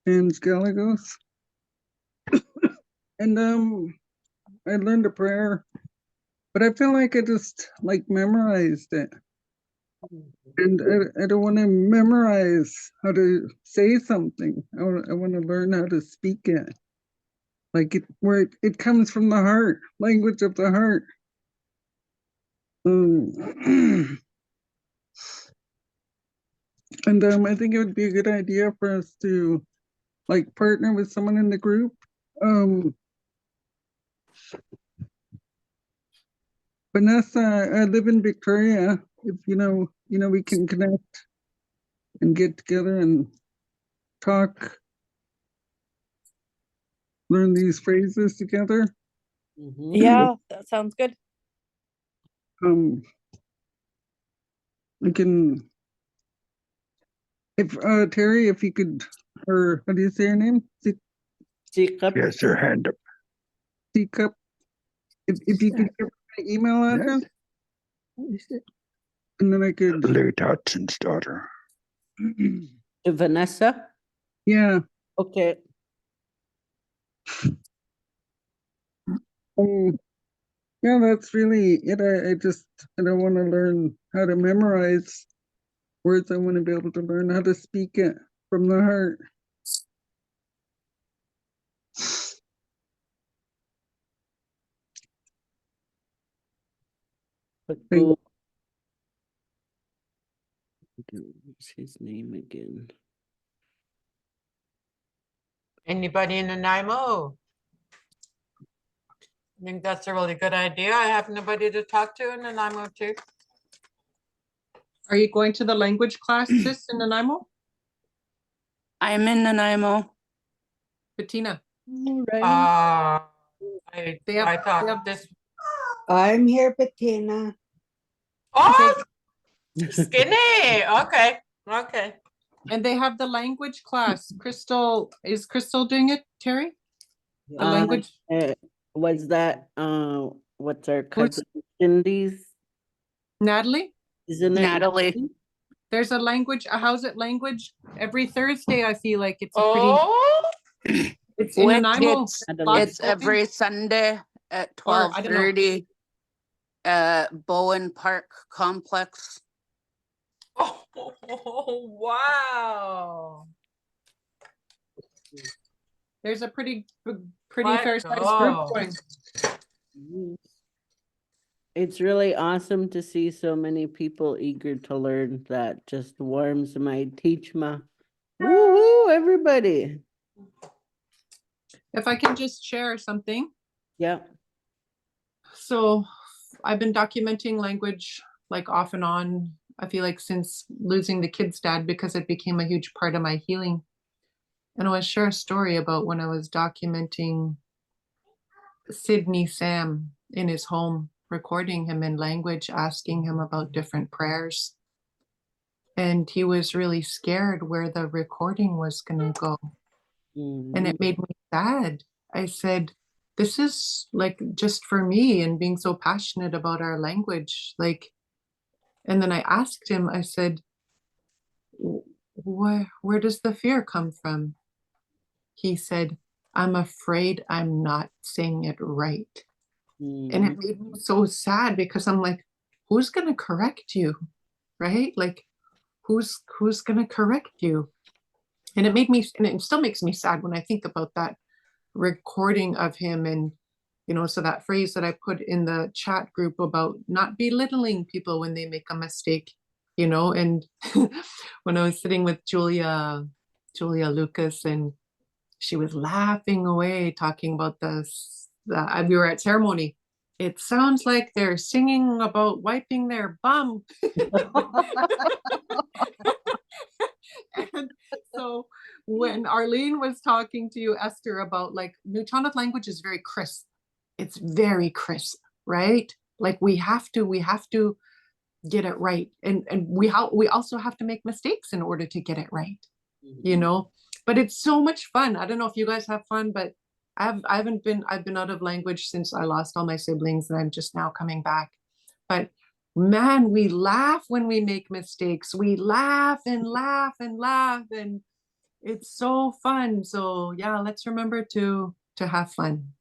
Ange Gallegos. And I learned a prayer, but I feel like I just like memorized it. And I don't want to memorize how to say something. I want to learn how to speak it. Like it comes from the heart, language of the heart. And I think it would be a good idea for us to like partner with someone in the group. Vanessa, I live in Victoria. If you know, we can connect and get together and talk, learn these phrases together. Yeah, that sounds good. We can, if Terry, if you could, or how do you say her name? Teacup. Yes, her hand up. Teacup. If you could give my email address, and then I could. Lou Dodson's daughter. Vanessa? Yeah. Okay. Yeah, that's really it. I don't want to learn how to memorize words. I want to be able to learn how to speak it from the heart. What's his name again? Anybody in Nanaimo? I think that's a really good idea. I have nobody to talk to in Nanaimo too. Are you going to the language class, sis, in Nanaimo? I'm in Nanaimo. Bettina. I thought this. I'm here, Bettina. Oh, skinny. Okay. Okay. And they have the language class. Is Crystal doing it, Terry? The language? Was that what's our cousin Cindy's? Natalie? Isn't it Natalie? There's a language, a how's it language every Thursday. I feel like it's a pretty. It's in Nanaimo. It's every Sunday at Or, I don't know. 12:30 at Bowen Park Complex. Oh, wow. There's a pretty fair sized group go. going. It's really awesome to see so many people eager to learn. That just warms my teachma. Woohoo, everybody. If I can just share something. Yeah. So I've been documenting language like off and on, I feel like since losing the kid's dad, because it became a huge part of my healing. And I want to share a story about when I was documenting Sydney Sam in his home, recording him in language, asking him about different prayers. And he was really scared where the recording was going to go. And it made me sad. I said, this is like just for me and being so passionate about our language. Like, and then I asked him, I said, where does the fear come from? He said, I'm afraid I'm not saying it right. And it made me so sad because I'm like, who's going to correct you? Right? Like, who's going to correct you? And it made me, and it still makes me sad when I think about that recording of him. And, you know, so that phrase that I put in the chat group about not belittling people when they make a mistake, you know, and when I was sitting with Julia Lucas, and she was laughing away talking about this, we were at ceremony. It sounds like they're singing about wiping their bum. And so when Arlene was talking to you, Esther, about like Newtonic language is very crisp. It's very crisp, right? Like we have to get it right. And we also have to make mistakes in order to get it right, you know? But it's so much fun. I don't know if you guys have fun, but I've been out of language since I lost all my siblings, and I'm just now coming back. But man, we laugh when we make mistakes. We laugh and laugh and laugh, and it's so fun. So yeah, let's remember to have fun.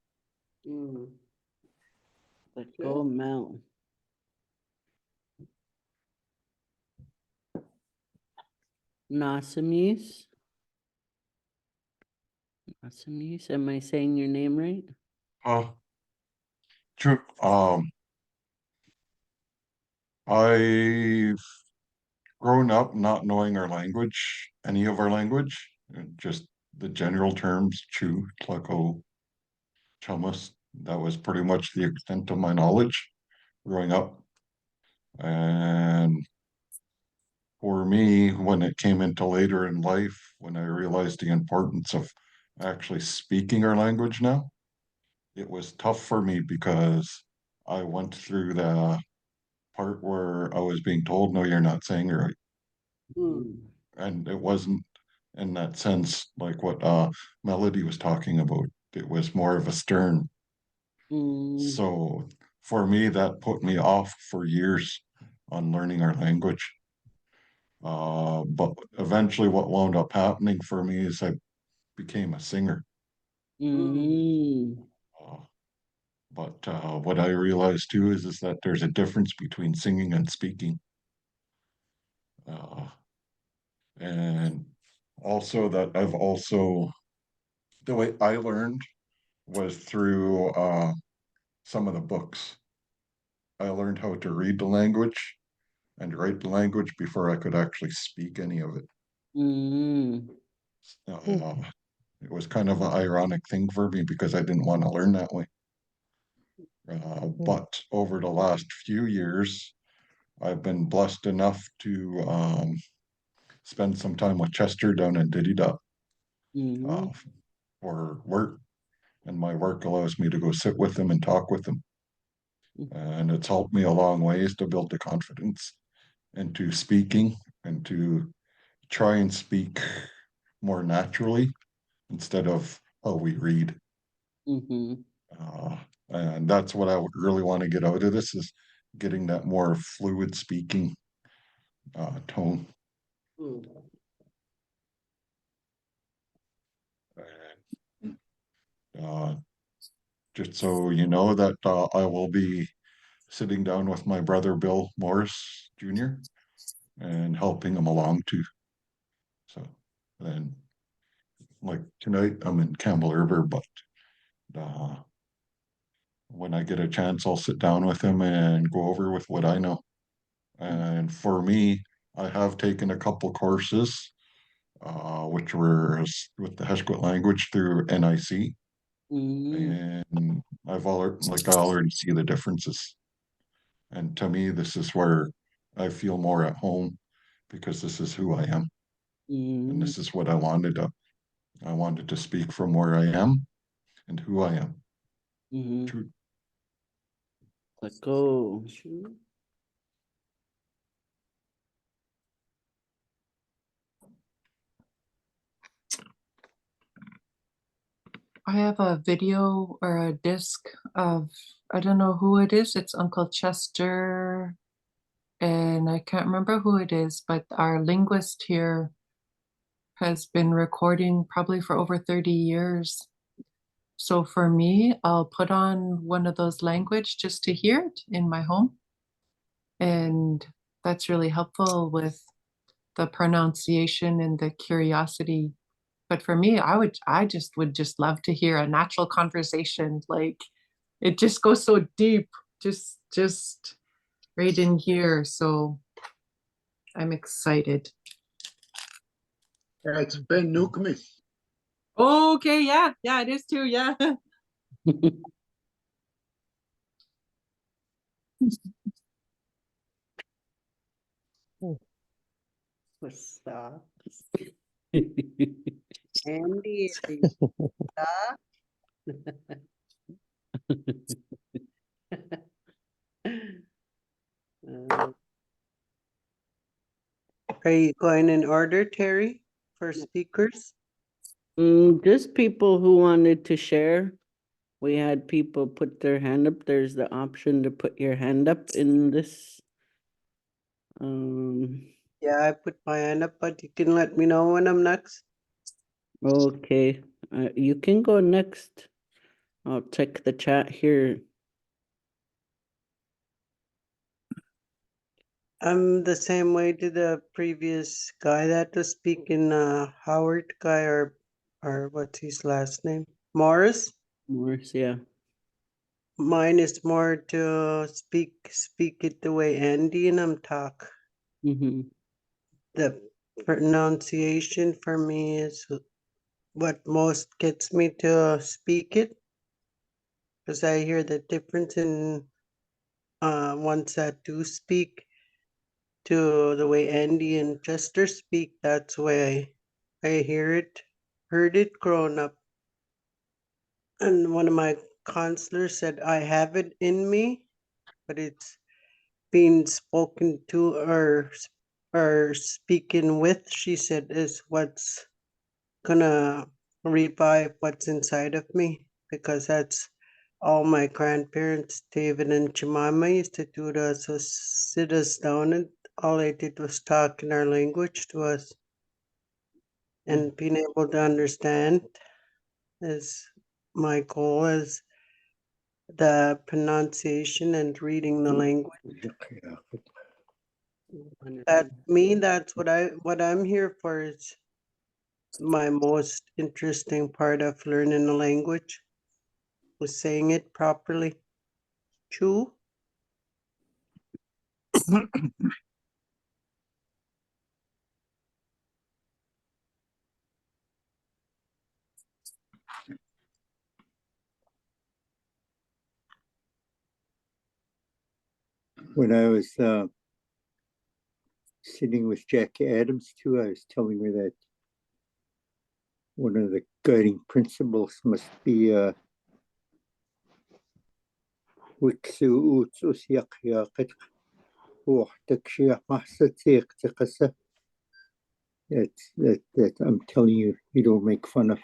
Let's go, Mel. Nasamis. Nasamis, am I saying your name right? True. I've grown up not knowing our language, any of our language, just the general terms, Chu, Tlako, Chamas. That was pretty much the extent of my knowledge growing up. And for me, when it came into later in life, when I realized the importance of actually speaking our language now, it was tough for me because I went through the part where I was being told, no, you're not saying it right. And it wasn't in that sense like what Melody was talking about. It was more of a stern. So for me, that put me off for years on learning our language. But eventually what wound up happening for me is I became a singer. But what I realized too is that there's a difference between singing and speaking. And also that I've also, the way I learned was through some of the books. I learned how to read the language and write the language before I could actually speak any of it. It was kind of an ironic thing for me because I didn't want to learn that way. But over the last few years, I've been blessed enough to spend some time with Chester down in Didida for work. And my work allows me to go sit with them and talk with them. And it's helped me a long ways to build the confidence into speaking and to try and speak more naturally instead of how we read. And that's what I would really want to get out of this, is getting that more fluid speaking tone. just so you know that I will be sitting down with my brother Bill Morris Jr. and helping him along too. So then, like tonight, I'm in Campbell River, but when I get a chance, I'll sit down with him and go over with what I know. And for me, I have taken a couple courses, which were with the Heskut language through NIC. And I already see the differences. And to me, this is where I feel more at home because this is who I am. And this is what I wanted to. I wanted to speak from where I am and who I am. True. Let's go. I have a video or a disc of, I don't know who it is. It's Uncle Chester, and I can't remember who it is, but our linguist here has been recording probably for over 30 years. So for me, I'll put on one of those language just to hear it in my home. And that's really helpful with the pronunciation and the curiosity. But for me, I just would just love to hear a natural conversation. Like it just goes so deep, just right in here. So I'm excited. It's Ben Newcomis. Okay, yeah, it is too, yeah. Stop. Andy, stop. Are you going in order, Terry, for speakers? Just people who wanted to share. We had people put their hand up. There's the option to put your hand up in this. Yeah, I put my hand up, but you can let me know when I'm next. Okay, you can go next. I'll check the chat here. I'm the same way to the previous guy that was speaking, Howard guy or what's his last name? Morris? Morris, yeah. Mine is more to speak it the way Andy and I'm talk. The pronunciation for me is what most gets me to speak it. Because I hear the difference in ones that do speak to the way Andy and Chester speak. That's the way I hear it, heard it growing up. And one of my counselors said, I have it in me, but it's being spoken to or speaking with, she said, is what's gonna revive what's inside of me, because that's all my grandparents, David and Jemima, used to do to us, was sit us down, and all they did was talk in our language to us. And being able to understand is my goal, is the pronunciation and reading the language. That me, that's what I'm here for. Is my most interesting part of learning a language was saying it properly. True. When I was sitting with Jackie Adams too, I was telling her that one of the guiding principles must be that I'm telling you, you don't make fun of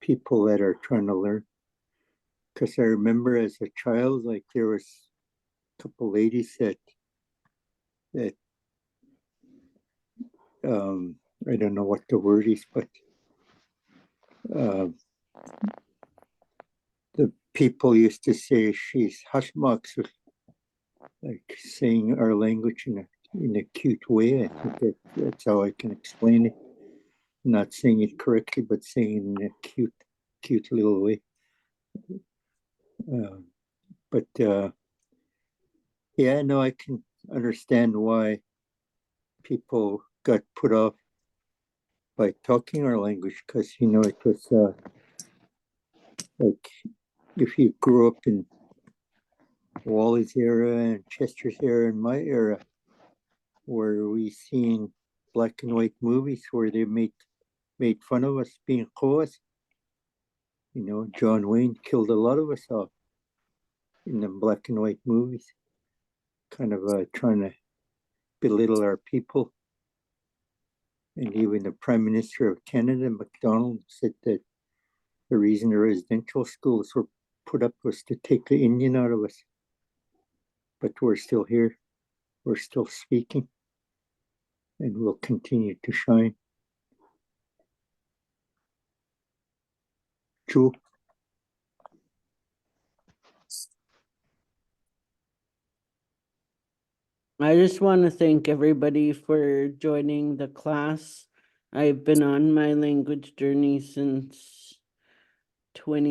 people that are trying to learn. Because I remember as a child, like there was a couple ladies that I don't know what the word is, but people used to say she's hashmarks, like saying our language in a cute way. I think that's how I can explain it. Not saying it correctly, but saying in a cute little way. But yeah, no, I can understand why people got put off by talking our language, because it was like if you grew up in Wally's era and Chester's era and my era, where we seen black and white movies where they made fun of us being Khoas. John Wayne killed a lot of us off in the black and white movies, kind of trying to belittle our people. And even the Prime Minister of Canada, MacDonald, said that the reason the residential schools were put up was to take the Indian out of us. But we're still here. We're still speaking. And we'll continue to shine. True. I just want to thank everybody for joining the class. I've been on my language journey since when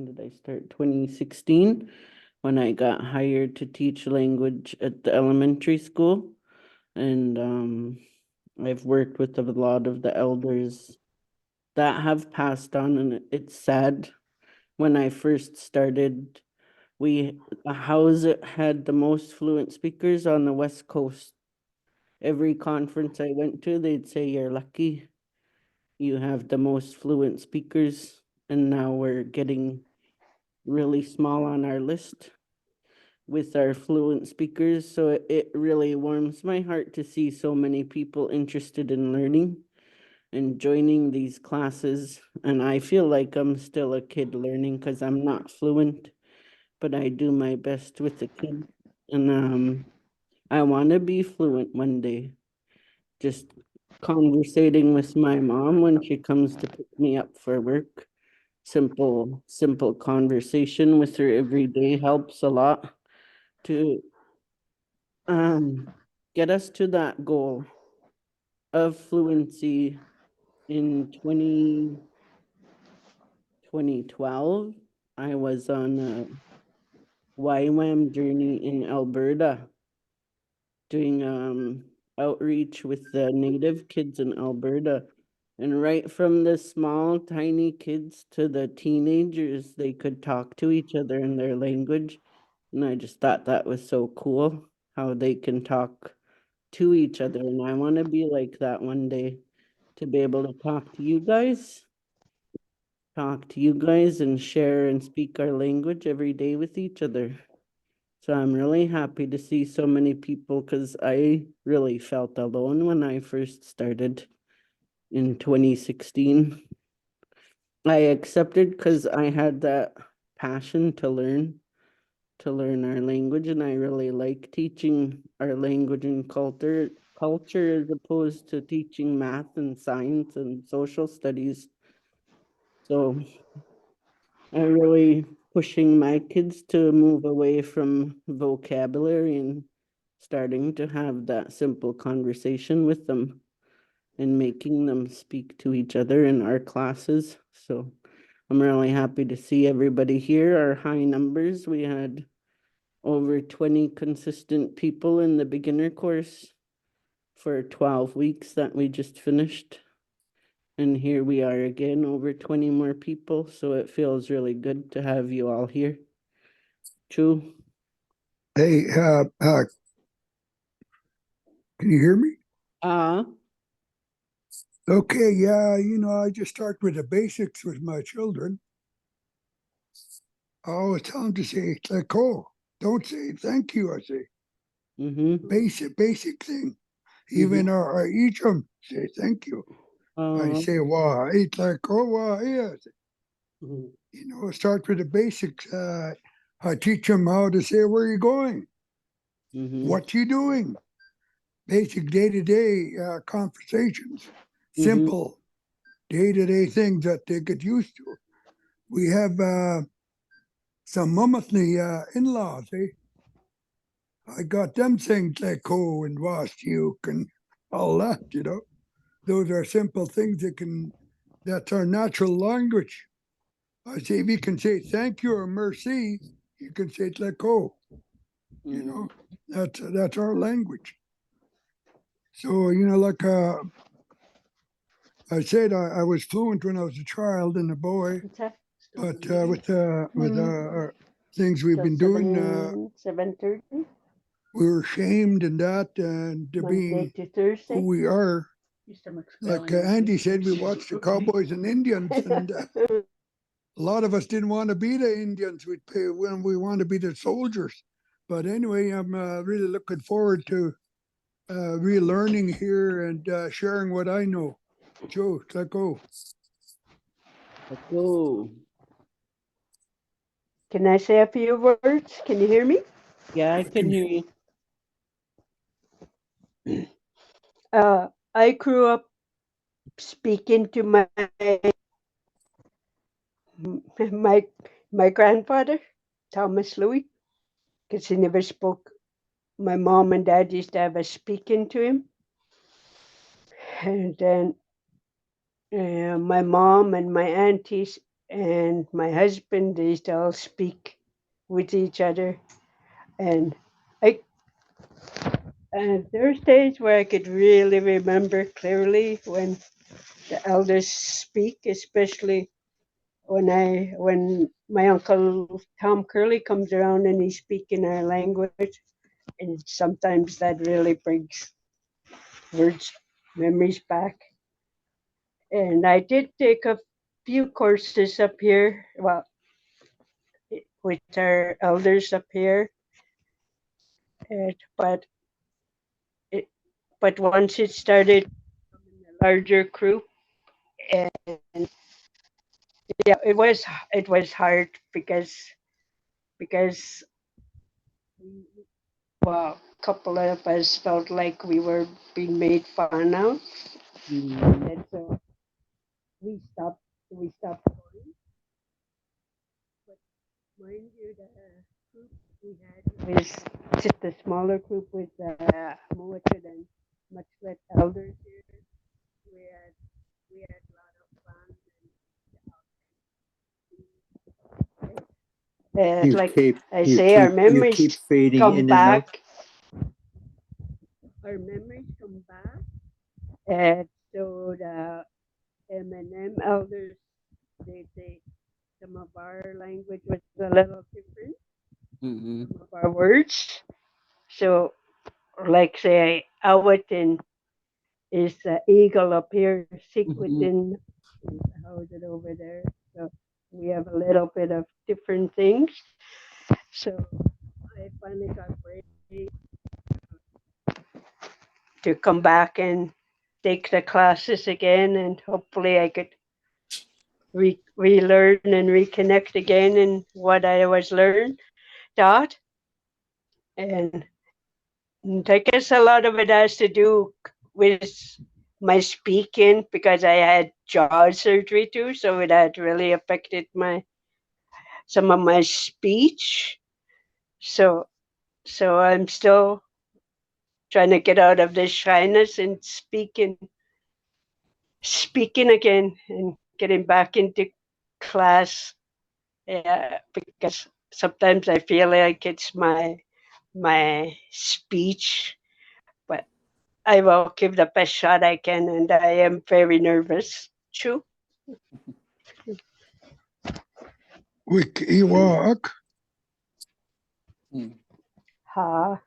did I start? 2016, when I got hired to teach language at the elementary school. And I've worked with a lot of the elders that have passed on, and it's sad. When I first started, the house had the most fluent speakers on the West Coast. Every conference I went to, they'd say, "You're lucky. You have the most fluent speakers." And now we're getting really small on our list with our fluent speakers. So it really warms my heart to see so many people interested in learning and joining these classes. And I feel like I'm still a kid learning because I'm not fluent, but I do my best with the kids. And I want to be fluent one day. Just conversating with my mom when she comes to pick me up for work. Simple conversation with her every day helps a lot to get us to that goal of fluency. In 2012, I was on a YWAM journey in Alberta, doing outreach with the native kids in Alberta. And right from the small, tiny kids to the teenagers, they could talk to each other in their language. And I just thought that was so cool, how they can talk to each other. And I want to be like that one day, to be able to talk to you guys and share and speak our language every day with each other. So I'm really happy to see so many people, because I really felt alone when I first started in 2016. I accepted because I had that passion to learn our language, and I really like teaching our language and culture as opposed to teaching math and science and social studies. So I'm really pushing my kids to move away from vocabulary and starting to have that simple conversation with them and making them speak to each other in our classes. So I'm really happy to see everybody here. Our high numbers, we had over 20 consistent people in the beginner course for 12 weeks that we just finished. And here we are again, over 20 more people. So it feels really good to have you all here. True. Hey, can you hear me? Okay, yeah, I just start with the basics with my children. I always tell them to say, "Tleko." Don't say thank you, I say. Basic thing. Even I each of them say thank you. I say, "Wow, tleko, wow, yeah." Start with the basics. I teach them how to say, "Where are you going? What you doing?" Basic day-to-day conversations. Simple day-to-day things that they get used to. we have some Mummothney in-laws, eh? I got them saying Tleco and Wastiuk and all that, you know. Those are simple things that's our natural language. I say if you can say thank you or merci, you can say Tleco. You know, that's our language. So, you know, like I said, I was fluent when I was a child and a boy, but with things we've been doing, 7:30. we were shamed in that and to Monday being to Thursday. who we are. Like Andy said, we watched the Cowboys and Indians, and a lot of us didn't want to be the Indians. We'd pay when we want to be the soldiers. But anyway, I'm really looking forward to relearning here and sharing what I know. Joe, let's go. Let's go. Can I say a few words? Can you hear me? Yeah, I can hear you. I grew up speaking to my grandfather, Thomas Louis, because he never spoke. My mom and dad used to have us speaking to him. And then my mom and my aunties and my husband, they used to all speak with each other. And there's days where I could really remember clearly when the elders speak, especially when my uncle Tom Curley comes around and he's speaking our language, and sometimes that really brings memories back. And I did take a few courses up here, well, with our elders up here, but once it started a larger group, and yeah, it was hard because well, a couple of us felt like we were being made fun of, and so we stopped going. But mind you, the group we had was just a smaller group with Moachid and much less elders here. We had a lot of fun. And like I say, our memories come back. Our memories come back. And so the M&M elders, they some of our language was a little different. Some of our words. So, like say, Awatin is eagle up here, Sikwitin, how is it over there? So we have a little bit of different things. So I finally got ready to come back and take the classes again, and hopefully I could relearn and reconnect again in what I was taught. And I guess a lot of it has to do with my speaking, because I had jaw surgery too, so it had really affected some of my speech. So I'm still trying to get out of this shyness and speaking again and getting back into class. Yeah, because sometimes I feel like it's my speech, but I will give the best shot I can, and I am very nervous too. Wik Iwak. Ha.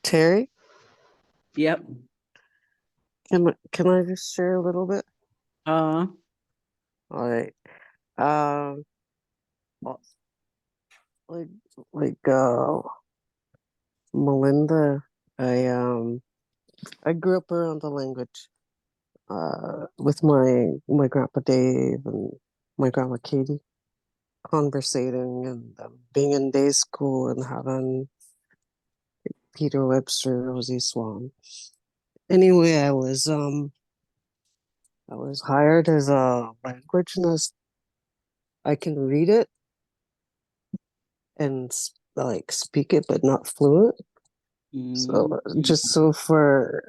Terry, Yep. can I just share a little bit? All right. Well, like Melinda, I grew up around the language with my grandpa Dave and my grandma Katie. conversating and being in day school and having Peter Webster, Rosie Swan. Anyway, I was hired as a language nurse. I can read it and like speak it, but not fluent. So just so for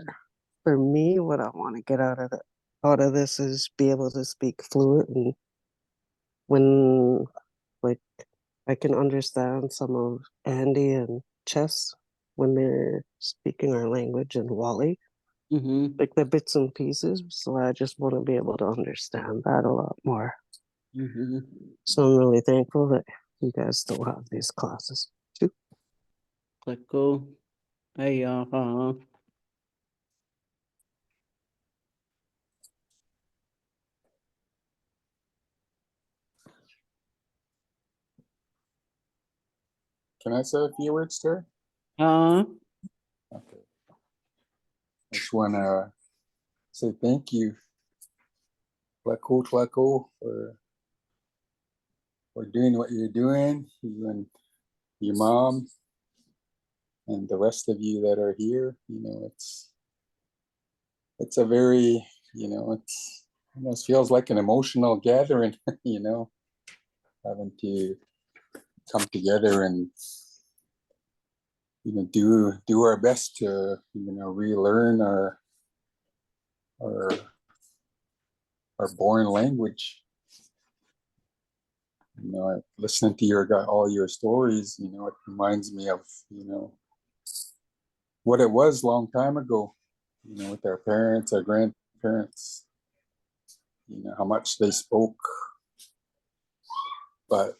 me, what I want to get out of this is be able to speak fluent, and when like I can understand some of Andy and Chess when they're speaking our language, and Wally, like the bits and pieces. So I just want to be able to understand that a lot more. So I'm really thankful that you guys still have these classes too. Clico. Ay, Can I say a few words to her? Okay. I just want to say thank you, Tlako, for doing what you're doing, you and your mom, and the rest of you that are here. You know, it's a very, you know, it's almost feels like an emotional gathering, you know, having to come together and, you know, do our best to, you know, relearn our born language. You know, listening to all your stories, you know, it reminds me of, you know, what it was a long time ago, you know, with our parents, our grandparents, you know, how much they spoke, but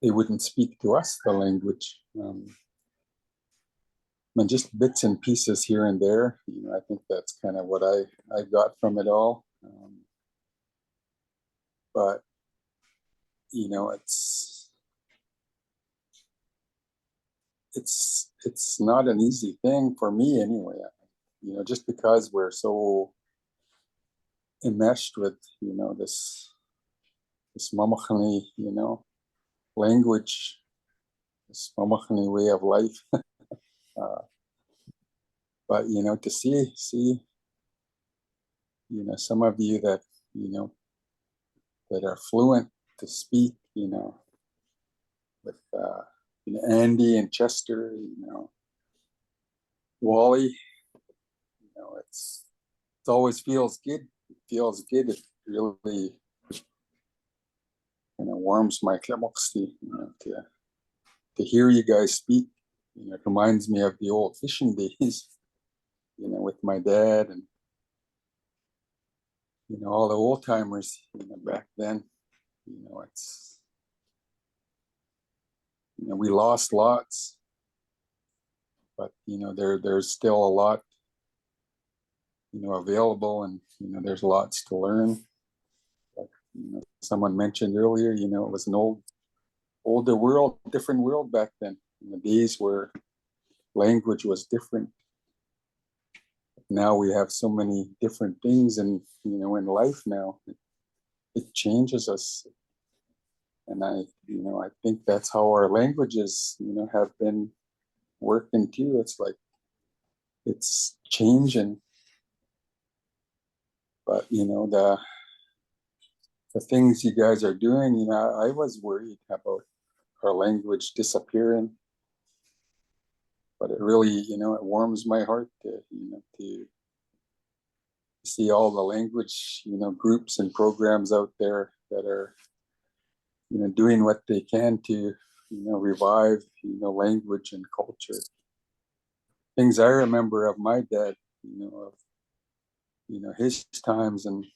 they wouldn't speak to us the language. And just bits and pieces here and there, you know, I think that's kind of what I got from it all. But, you know, it's not an easy thing for me anyway, you know, just because we're so enmeshed with, you know, this Mamachani, you know, language, this Mamachani way of life. But, you know, to see, you know, some of you that, you know, that are fluent to speak, you know, with you know, Andy and Chester, you know, Wally, you know, it always feels good. It feels good. It really, you know, warms my klemoksti, you know, to hear you guys speak. You know, it reminds me of the old fishing days, you know, with my dad and, you know, all the old timers, you know, back then. You know, you know, we lost lots, but, you know, there's still a lot, you know, available, and, you know, there's lots to learn. Like, you know, someone mentioned earlier, you know, it was an older world, different world back then, in the days where language was different. Now we have so many different things, and, you know, in life now, it changes us. And you know, I think that's how our languages, you know, have been working too. It's like, it's changing. But, you know, the things you guys are doing, you know, I was worried about our language disappearing. But it really, you know, it warms my heart to, you know, to see all the language, you know, groups and programs out there that are, you know, doing what they can to, you know, revive, you know, language and culture. Things I remember of my dad, you know, his times and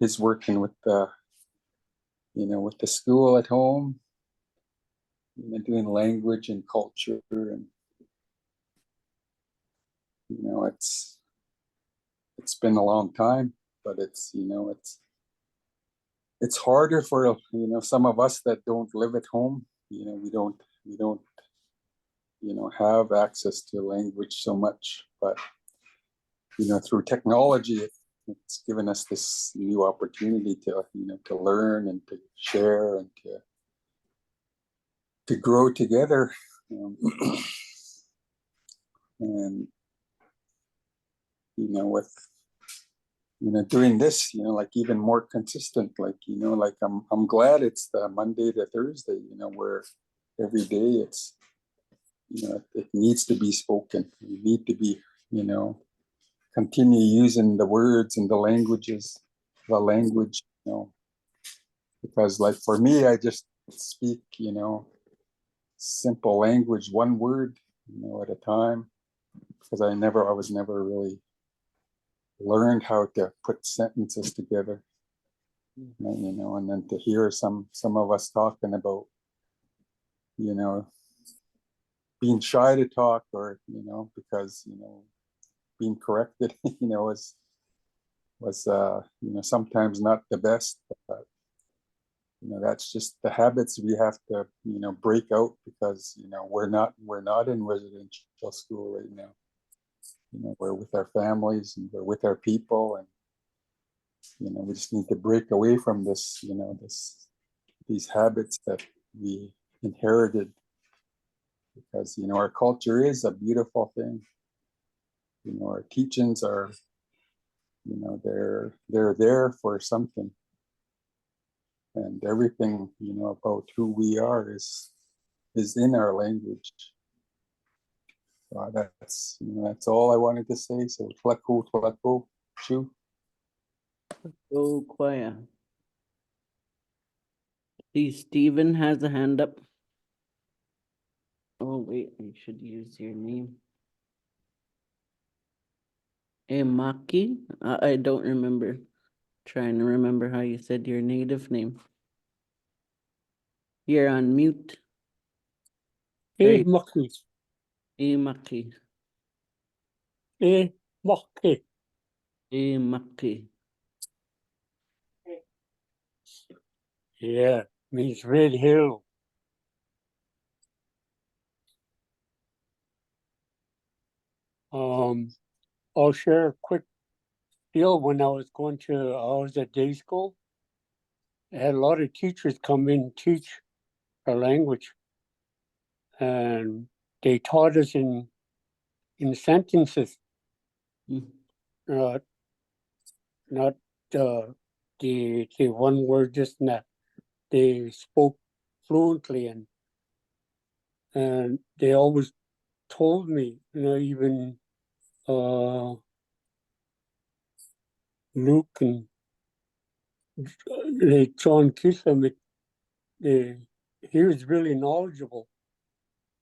his working with the, you know, with the school at home, you know, doing language and culture, and, you know, it's been a long time, but it's, you know, it's harder for, you know, some of us that don't live at home. You know, we don't, you know, have access to language so much, but, you know, through technology, it's given us this new opportunity to, you know, to learn and to share and to, to grow together. And with doing this, like even more consistent, like like I'm glad it's the Monday to Thursday, where every day it's it needs to be spoken. You need to be continue using the words and the language, because like for me, I just speak simple language, one word at a time, because I was never really learned how to put sentences together. And then to hear some of us talking about being shy to talk, or because being corrected was sometimes not the best, but that's just the habits we have to break out, because we're not in residential school right now. We're with our families and we're with our people, and we just need to break away from this, these habits that we inherited, because our culture is a beautiful thing. Our teachings are they're there for something, and everything about who we are is in our language. That's all I wanted to say. So tlako, Shu. Oh, Kwaya. See, Steven has a hand up. Oh, wait, I should use your name. Emaki? I don't remember. Trying to remember how you said your native name. You're on mute. Maki. Emaki. Maki. Emaki. Yeah, means Red Hill. I'll share a quick deal. When I was at day school, I had a lot of teachers come in and teach our language, and they taught us in sentences, not the one word, just that. They spoke fluently, and they always told me, even Luke and John Kissam, he was really knowledgeable,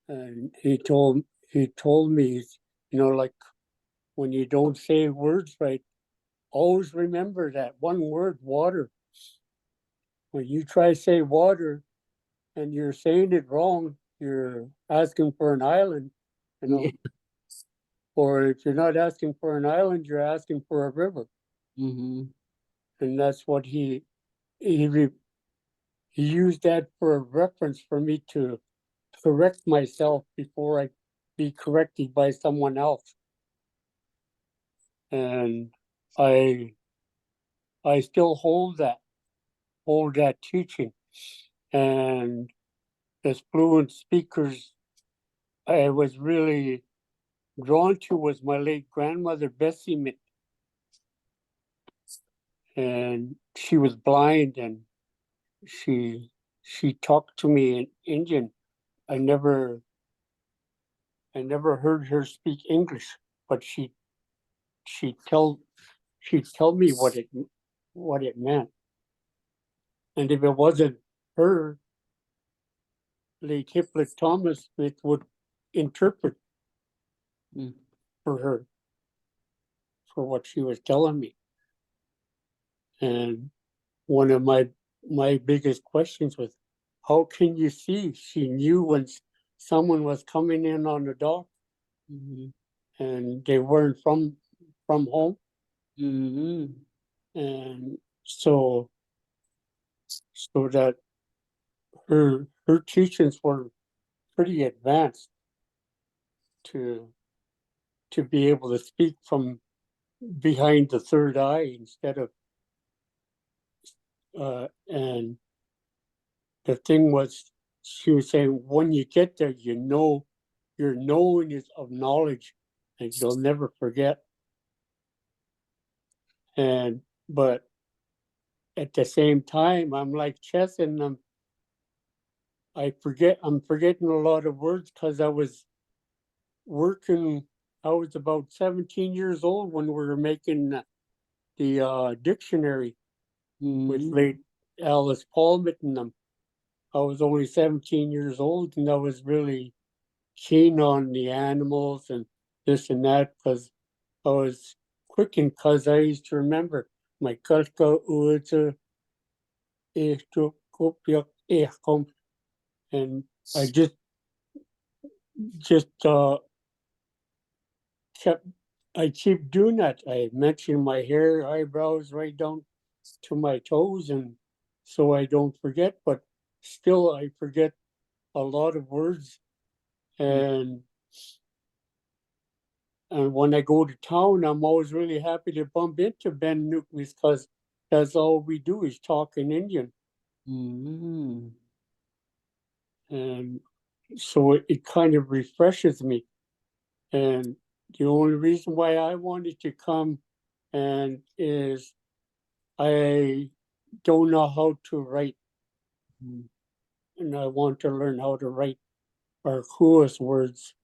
and he told me, like when you don't say words right, always remember that one word, water. When you try to say water and you're saying it wrong, you're asking for an island, Yeah. Or if you're not asking for an island, you're asking for a river. Mm-hmm. And that's what he used that for a reference for me to correct myself before I be corrected by someone else. And I still hold that teaching. And as fluent speakers, I was really drawn to was my late grandmother, Bessie Mitt. And she was blind, and she talked to me in Indian. I never heard her speak English, but she'd tell me what it meant. And if it wasn't her, late Hippolyte Thomas Smith would interpret for her for what she was telling me. And one of my biggest questions was, how can you see? She knew when someone was coming in on the dock, and they weren't from home. And so that her teachings were pretty advanced to be able to speak from behind the third eye instead of and the thing was, she was saying, when you get there, you know, your knowing is of knowledge and you'll never forget. But at the same time, I'm like Chess, and I'm forgetting a lot of words because I was working. I was about 17 years old when we were making the dictionary with late Alice Palmet and them. I was only 17 years old, and I was really keen on the animals and this and that because I was quickened because I used to remember my kalka uza and I just keep doing that. I mentioned my hair, eyebrows right down to my toes, and so I don't forget, but still I forget a lot of words. And when I go to town, I'm always really happy to bump into Ben Newcomb because that's all we do is talk in Indian. And so it kind of refreshes me. And the only reason why I wanted to come and is I don't know how to write. And I want to learn how to write our coolest words.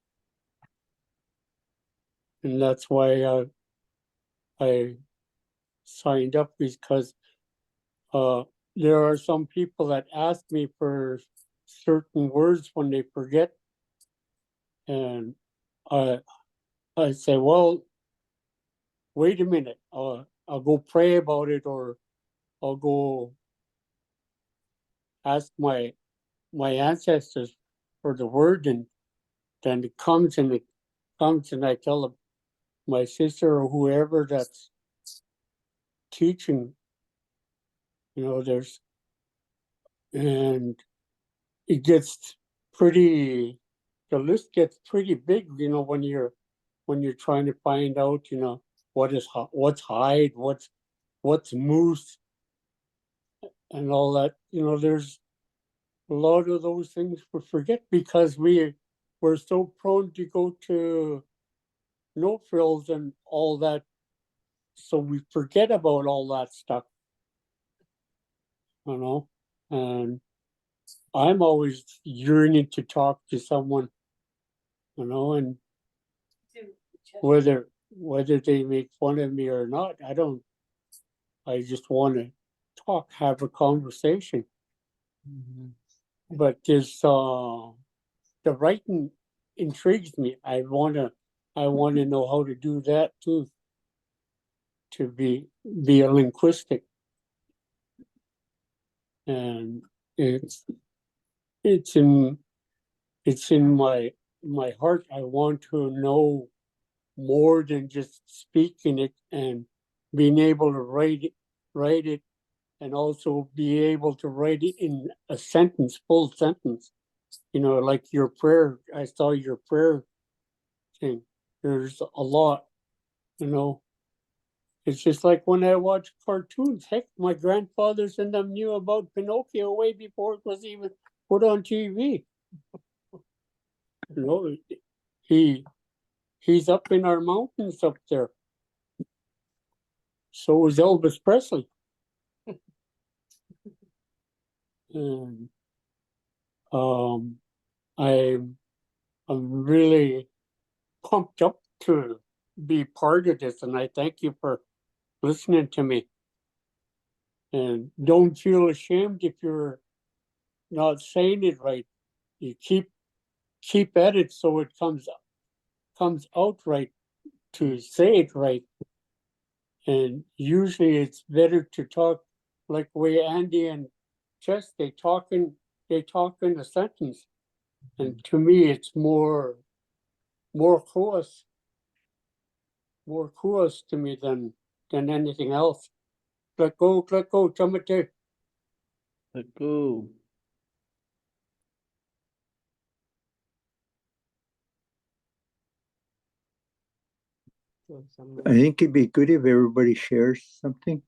And that's why I signed up, because there are some people that ask me for certain words when they forget. And I say, well, wait a minute, I'll go pray about it, or I'll go ask my ancestors for the word, and then it comes and I tell them, my sister or whoever that's teaching, and it gets the list gets pretty big, when you're trying to find out, what's hide, what's moose, and all that. There's a lot of those things we forget because we're so prone to go to no frills and all that, so we forget about all that stuff, and I'm always yearning to talk to someone, and whether they make fun of me or not, I just want to talk, have a conversation. But there's the writing intrigues me. I want to know how to do that too, to be a linguistic. And it's in my heart. I want to know more than just speaking it and being able to write it, and also be able to write it in a full sentence. Like your prayer. I saw your prayer thing. There's a lot, It's just like when I watch cartoons. Heck, my grandfathers and them knew about Pinocchio way before it was even put on TV. He's up in our mountains up there. So was Elvis Presley. And I'm really pumped up to be part of this, and I thank you for listening to me. And don't feel ashamed if you're not saying it right. You keep at it so it comes out right, to say it right. And usually it's better to talk like the way Andy and Chess, they talk in a sentence. And to me, it's more coarse to me than anything else. Let go, chamate. Let go. I think it'd be good if everybody shares something,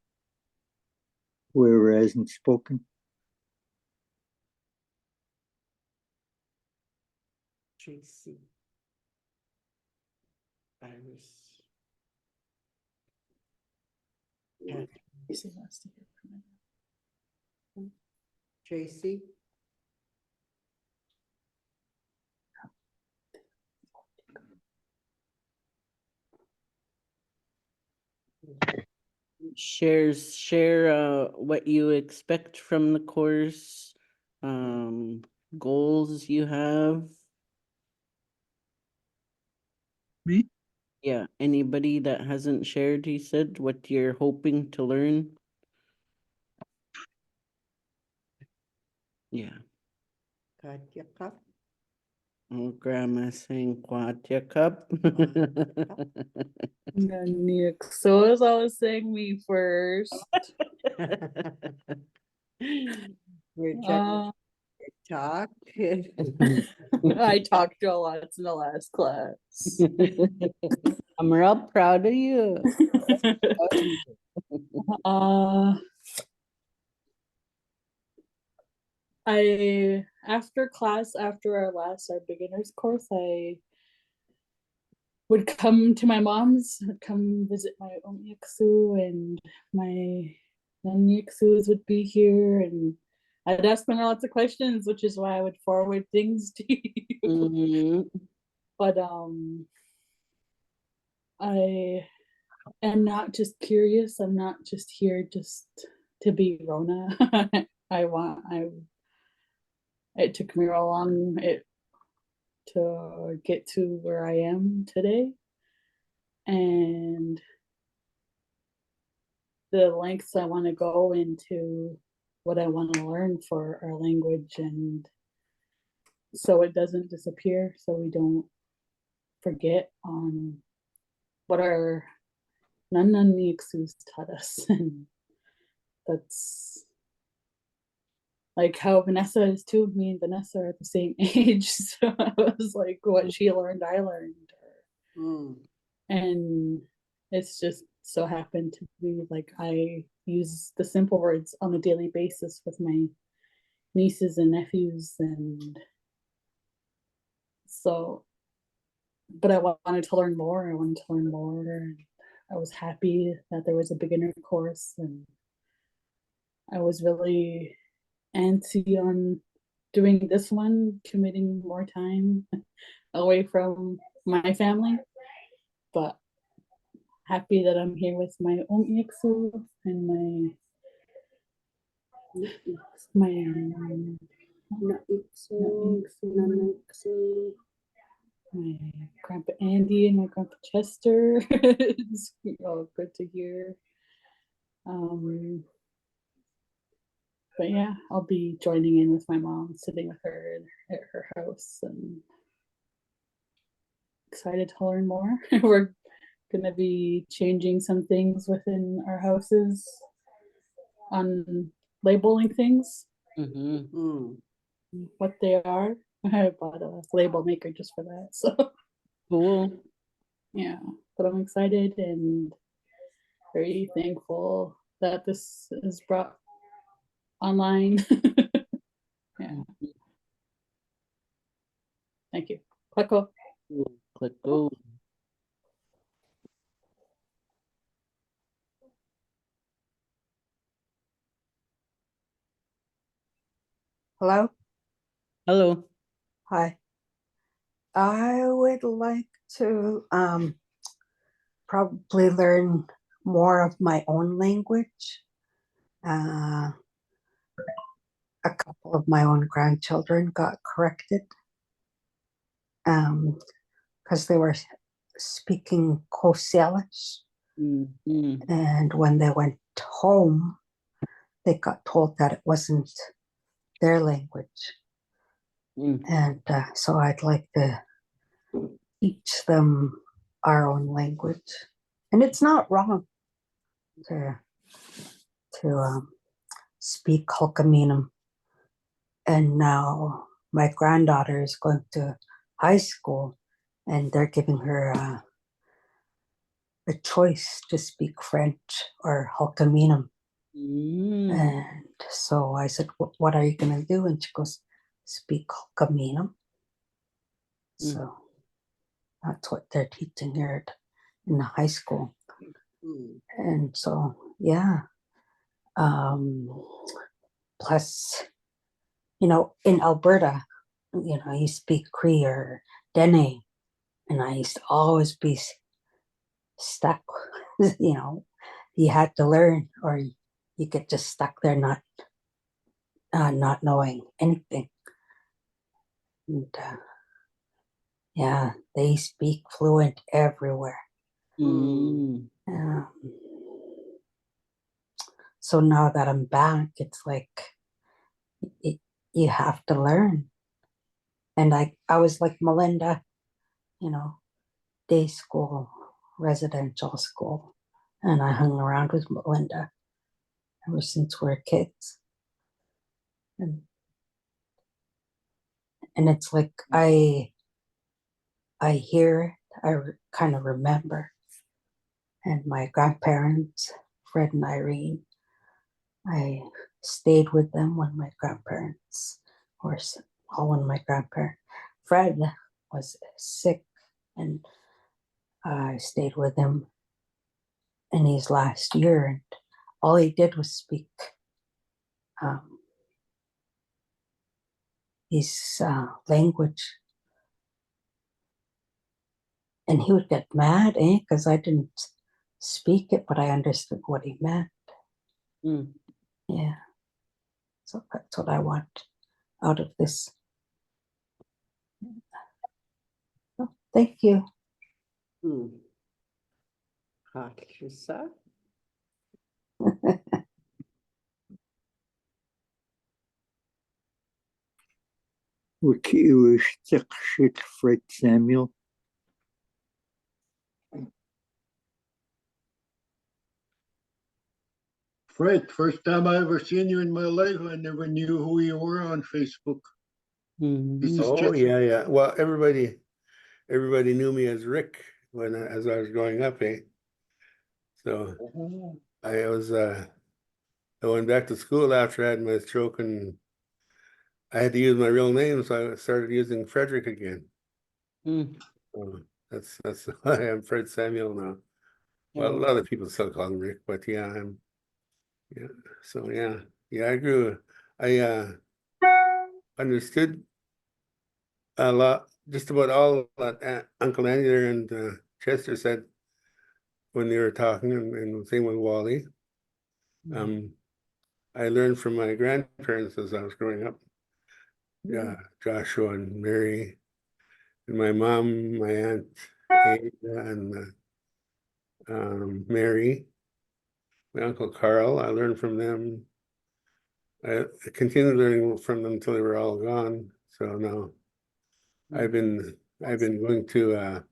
whoever hasn't spoken. Tracy. Iris. Tracy? Share what you expect from the course, goals you have. Me? Yeah, anybody that hasn't shared, he said, what you're hoping to learn. Yeah. Katya Cup? Oh, grandma saying Kwatya cup. Nick, so as I was saying me first. We're trying Uh, to talk. I talked to a lot in the last class. I'm real proud of you. uh, after class, after our beginners course, I would come to my mom's, come visit my Omyaksu, and my Nanyaksus would be here, and I'd ask them lots of questions, which is why I would forward things to you. But I am not just curious. I'm not just here just to be Rona. It took me a long to get to where I am today. And the lengths I want to go into what I want to learn for our language, and so it doesn't disappear, so we don't forget what our Nananiexus taught us. And that's like how Vanessa is too. Me and Vanessa are the same age, so I was like, what she learned, I learned. And it's just so happened to be like I use the simple words on a daily basis with my nieces and nephews, and so, but I wanted to learn more. I wanted to learn more, and I was happy that there was a beginner course, and I was really antsy on doing this one, committing more time away from my family, but happy that I'm here with my own Iksu and my grandpa Andy and my grandpa Chester. It's all good to hear. But yeah, I'll be joining in with my mom, sitting with her at her house, and excited to learn more. We're gonna be changing some things within our houses on labeling things, what they are. I bought a label maker just for that. So cool. Yeah, but I'm excited and very thankful that this is brought online. Yeah. Thank you. Click go. Hello? Hello. Hi. I would like to probably learn more of my own language. A couple of my own grandchildren got corrected because they were speaking Koselish. And when they went home, they got told that it wasn't their language. And so I'd like to teach them our own language. And it's not wrong to speak Hulkaminam. And now my granddaughter is going to high school, and they're giving her a choice to speak French or Hulkaminam. And so I said, what are you going to do? And she goes, speak Hulkaminam. So that's what they're teaching here in the high school. And so, yeah. Plus, you know, in Alberta, you know, you speak Cree or Dene, and I used to always be stuck, you know, you had to learn, or you get just stuck there not knowing anything. And yeah, they speak fluent everywhere. So now that I'm back, it's like you have to learn. And I was like Melinda, you know, day school, residential school, and I hung around with Melinda ever since we were kids. And it's like I hear it, I kind of remember. And my grandparents, Fred and Irene, I stayed with them when my grandparents, or all when my grandparents, Fred was sick, and I stayed with him in his last year, and all he did was speak his language. And he would get mad, because I didn't speak it, but I understood what he meant. Yeah. So that's what I want out of this. Oh, thank you. Fred Samuel. Fred, first time I ever seen you in my life, I never knew who you were on Facebook. This is Oh, yeah. Well, everybody knew me as Rick as I was growing up, eh? So I went back to school after I had my stroke, and I had to use my real name, so I started using Frederick again. So that's why I'm Fred Samuel now. Well, a lot of people still call me Rick, but yeah, So yeah, I grew. I understood a lot, just about all that Uncle Andy there and Chester said when they were talking, and same with Wally. I learned from my grandparents as I was growing up. Yeah, Joshua and Mary, and my mom, my aunt Ada, and Mary, my uncle Carl. I learned from them. I continued learning from them until they were all gone. So now I've been going to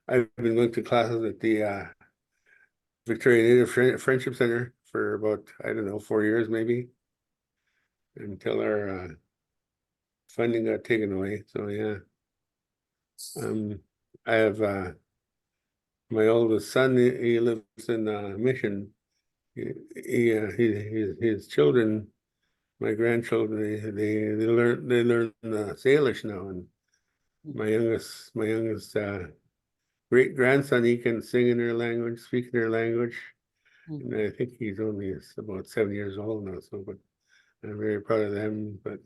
I've been going to classes at the Victoria Native Friendship Center for about, I don't know, 4 years maybe, until our funding got taken away. So yeah, I have my oldest son. He lives in Mission. His children, my grandchildren, they learn Salish now, and my youngest great grandson, he can sing in their language, speak in their language. And I think he's only about 7 years old now. So, but I'm very proud of them. But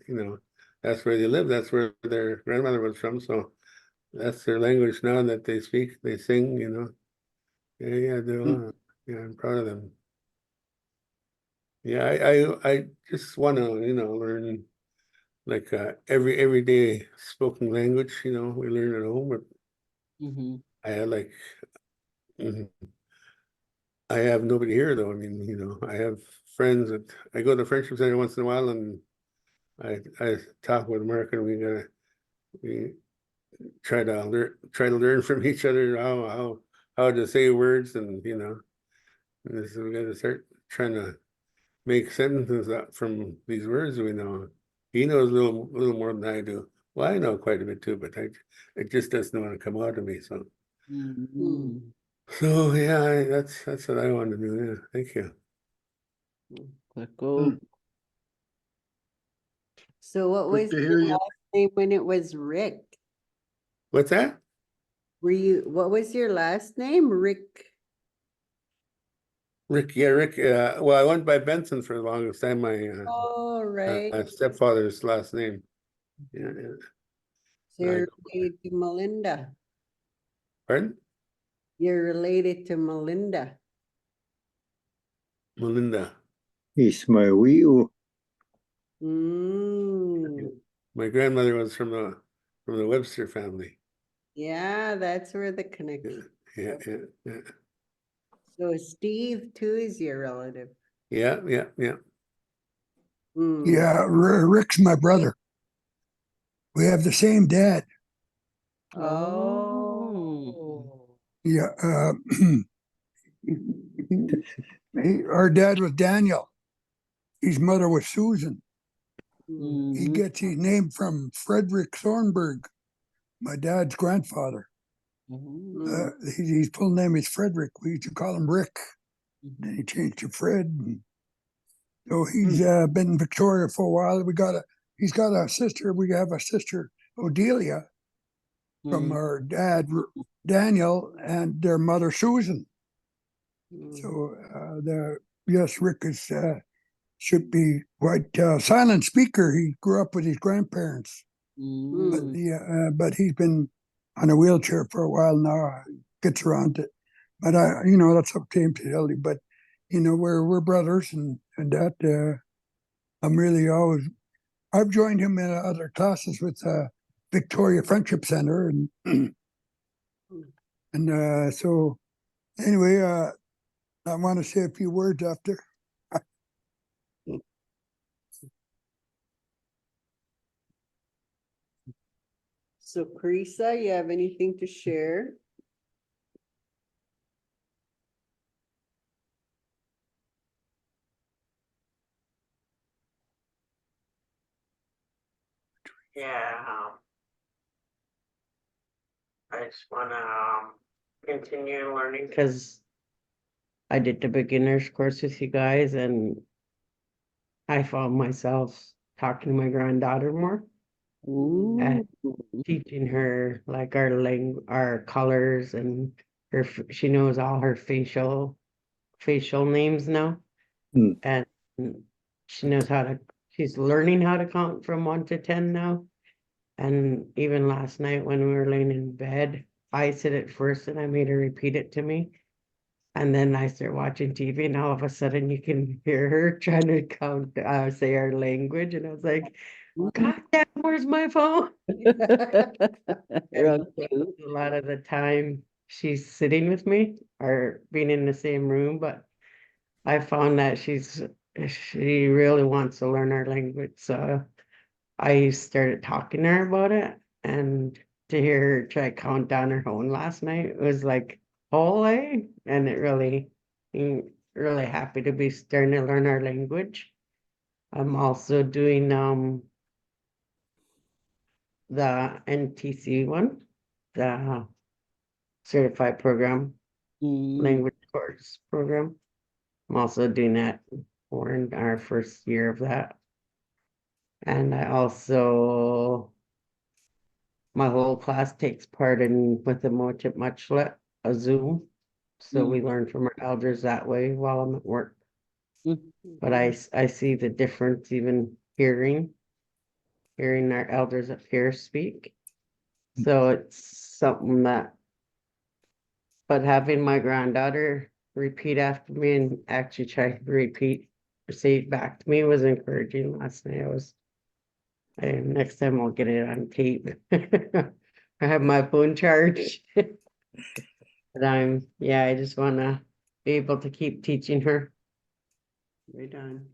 that's where they live. That's where their grandmother was from. So that's their language now that they speak. They sing. Yeah, yeah, I'm proud of them. Yeah, I just want to learn like everyday spoken language. We learn at home. But I had like. I have nobody here though. I mean, I have friends that I go to the Friendship Center once in a while, and I talk with Mark, and we try to learn from each other how to say words, and so we got to start trying to make sentences out from these words we know. He knows a little more than I do. Well, I know quite a bit too, but it just doesn't want to come out of me. So. So yeah, that's what I want to do. Yeah, thank you. So what was Good to your hear you. last name when it was Rick? What's that? What was your last name? Rick? Rick, yeah, Rick. Well, I went by Benson for the longest time. Oh, right. My stepfather's last name. Yeah, yeah. So you're related to Melinda. Pardon? You're related to Melinda. Melinda. He's my wee. My grandmother was from the Webster family. Yeah, that's where the connection. Yeah. So Steve too is your relative. Yeah. Yeah, Rick's my brother. We have the same dad. Oh. Yeah. Our dad was Daniel. His mother was Susan. He gets his name from Frederick Thornburg, my dad's grandfather. His full name is Frederick. We used to call him Rick. Then he changed to Fred. So he's been in Victoria for a while. He's got a sister. We have a sister, Odelia, from our dad, Daniel, and their mother, Susan. So yes, Rick is should be quite silent speaker. He grew up with his grandparents, but he's been on a wheelchair for a while now. Gets around it, but that's up to him to tell you. But we're brothers, and that I'm really always. I've joined him in other classes with Victoria Friendship Center, and so anyway, I want to say a few words after. So Carissa, you have anything to share? Yeah. I just want to continue learning because I did the beginner's course with you guys, and I found myself talking to my granddaughter more and teaching her like our colors, and she knows all her facial names now, and she knows she's learning how to count from 1 to 10 now. And even last night when we were laying in bed, I said it first and I made her repeat it to me. And then I start watching TV, and all of a sudden you can hear her trying to count, say our language. And I was like, God damn, where's my phone? A lot of the time she's sitting with me or being in the same room, but I found that she really wants to learn our language. So I started talking to her about it, and to hear her try to count down her own last night, it was like, holy, and I'm really happy to be starting to learn our language. I'm also doing the NTC one, the certified program, language course program. I'm also doing that. We're in our first year of that. And I also, my whole class takes part in with the Mochit a Zoom. So we learn from our elders that way while I'm at work. But I see the difference even hearing our elders up here speak. So it's something but having my granddaughter repeat after me and actually try to say it back to me was encouraging last night. And next time I'll get it on tape. I have my phone charged. But I just want to be able to keep teaching her. Right on.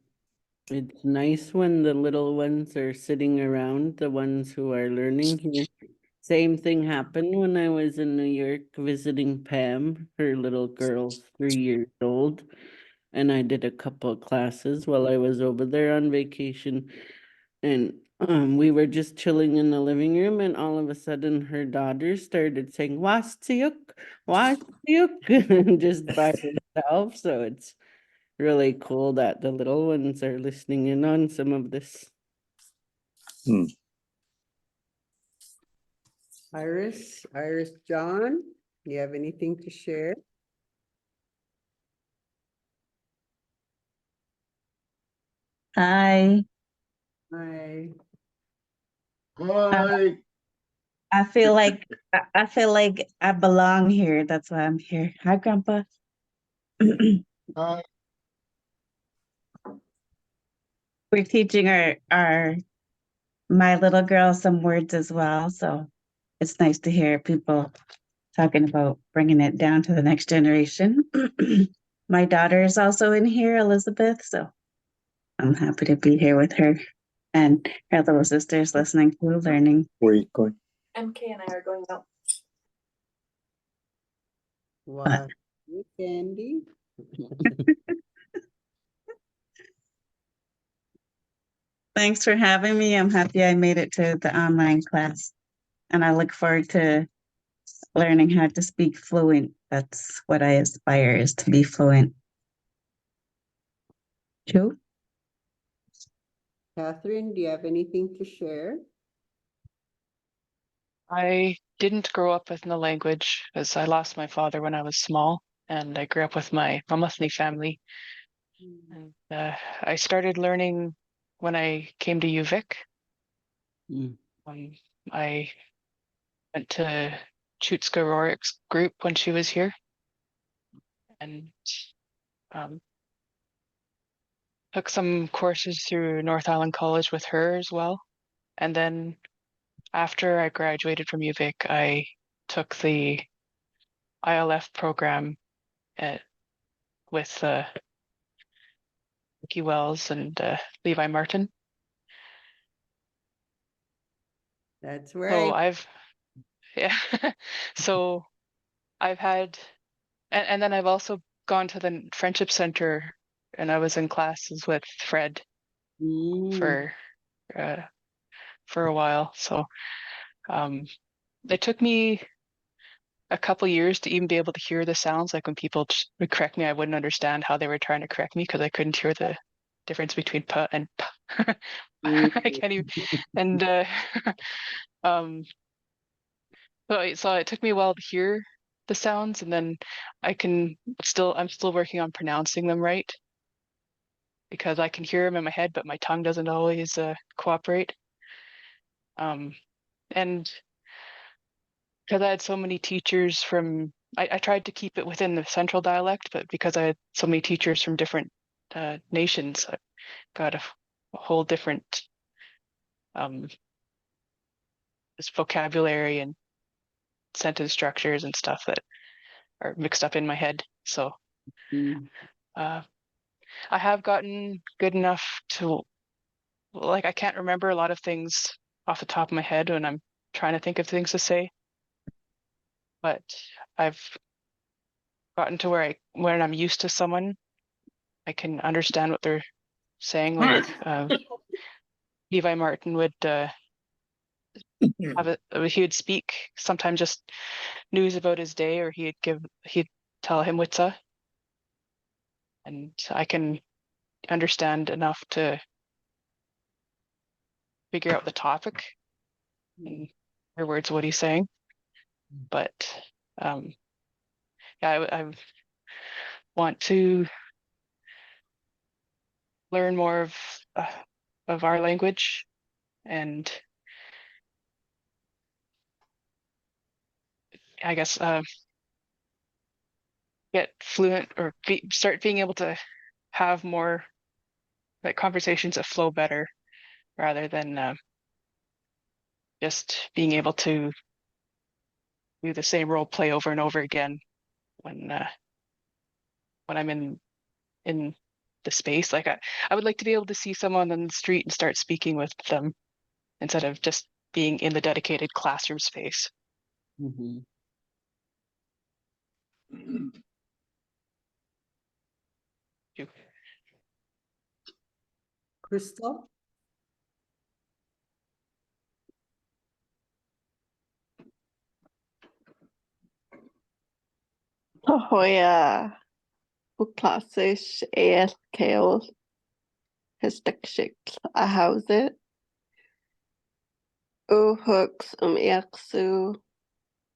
It's nice when the little ones are sitting around, the ones who are learning here. Same thing happened when I was in New York visiting Pam. Her little girl's 3 years old. And I did a couple of classes while I was over there on vacation. And we were just chilling in the living room, and all of a sudden her daughter started saying, Wastiuk, Wastiuk, just by herself. So it's really cool that the little ones are listening in on some of this. Iris John, do you have anything to share? Hi. Hi. Hi. I feel like I feel like I belong here. That's why I'm here. Hi, Grandpa. Hi. We're teaching our my little girl some words as well. So it's nice to hear people talking about bringing it down to the next generation. My daughter is also in here, Elizabeth. So I'm happy to be here with her and her little sisters listening to learning. Where are you going? MK and I are going out. Wow. Candy. Thanks for having me. I'm happy I made it to the online class. And I look forward to learning how to speak fluent. That's what I aspire is to be fluent. Joe? Catherine, do you have anything to share? I didn't grow up with the language as I lost my father when I was small, and I grew up with my Mamasni family. And I started learning when I came to UVic. I went to Chutska Rorik's group when she was here, and took some courses through North Island College with her as well. And then after I graduated from UVic, I took the ILF program with Ricky Wells and Levi Martin. That's right. So so I've had, and then I've also gone to the Friendship Center, and I was in classes with Fred for a while. So it took me a couple years to even be able to hear the sounds. Like when people would correct me, I wouldn't understand how they were trying to correct me because I couldn't hear the difference between p and p. I can't even. And so it took me a while to hear the sounds, and then I'm still working on pronouncing them right because I can hear them in my head, but my tongue doesn't always cooperate. And because I had so many teachers I tried to keep it within the central dialect, but because I had so many teachers from different nations, I got a whole different just vocabulary and sentence structures and stuff that are mixed up in my head. So I have gotten good enough to, like, I can't remember a lot of things off the top of my head when I'm trying to think of things to say, but I've gotten to where when I'm used to someone, I can understand what they're saying. Like Levi Martin would he would speak sometimes just news about his day, or he'd tell him witsa, and I can understand enough to figure out the topic and hear words of what he's saying. But yeah, I want to learn more of our language and I guess get fluent or start being able to have more like conversations that flow better rather than just being able to do the same role play over and over again when I'm in the space. Like I would like to be able to see someone on the street and start speaking with them instead of just being in the dedicated classroom space. Crystal? Ahoya klassisch ESKO historiskt a houset. Hooks ersu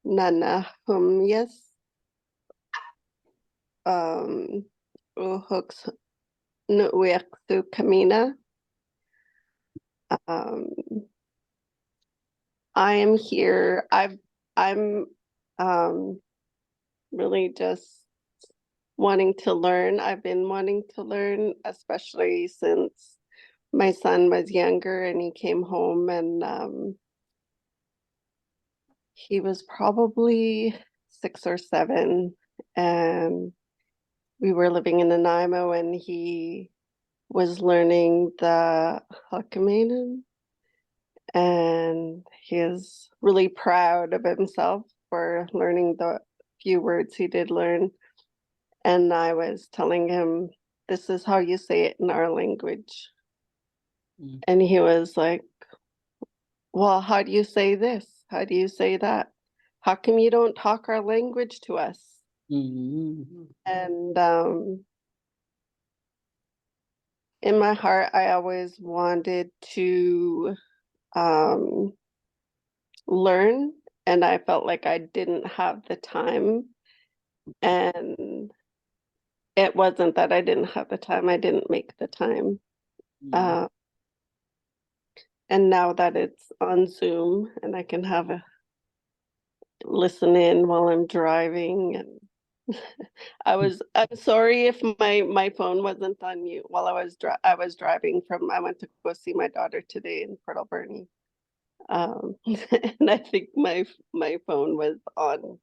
nanahumyas, uhooks nuwiaksu kamina. I am here. I'm really just wanting to learn. I've been wanting to learn, especially since my son was younger and he came home and he was probably 6 or 7, and we were living in Nanaimo and he was learning the Hakamanan, and he is really proud of himself for learning the few words he did learn. And I was telling him, this is how you say it in our language. And he was like, well, how do you say this? How do you say that? How come you don't talk our language to us? And in my heart, I always wanted to learn, and I felt like I didn't have the time. And it wasn't that I didn't have the time, I didn't make the time. And now that it's on Zoom and I can have a listen in while I'm driving, and I'm sorry if my phone wasn't on mute while I was driving I went to go see my daughter today in Port Alberni. And I think my phone was on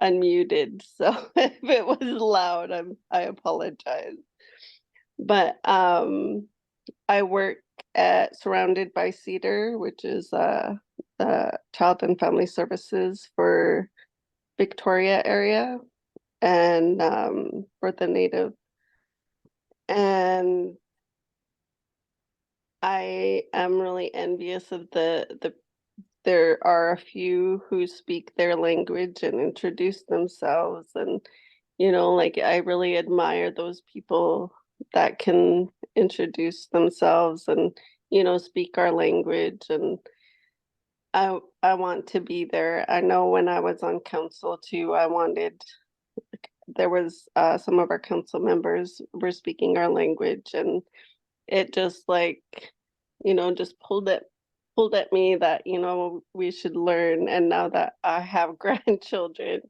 unmuted, so if it was loud, I apologize. But I work at Surrounded by Cedar, which is the Child and Family Services for Victoria area, and for the Native. And I am really envious of there are a few who speak their language and introduce themselves, and like I really admire those people that can introduce themselves and speak our language. And I want to be there. I know when I was on council too, there was some of our council members were speaking our language, and it just just pulled at me that we should learn. And now that I have grandchildren,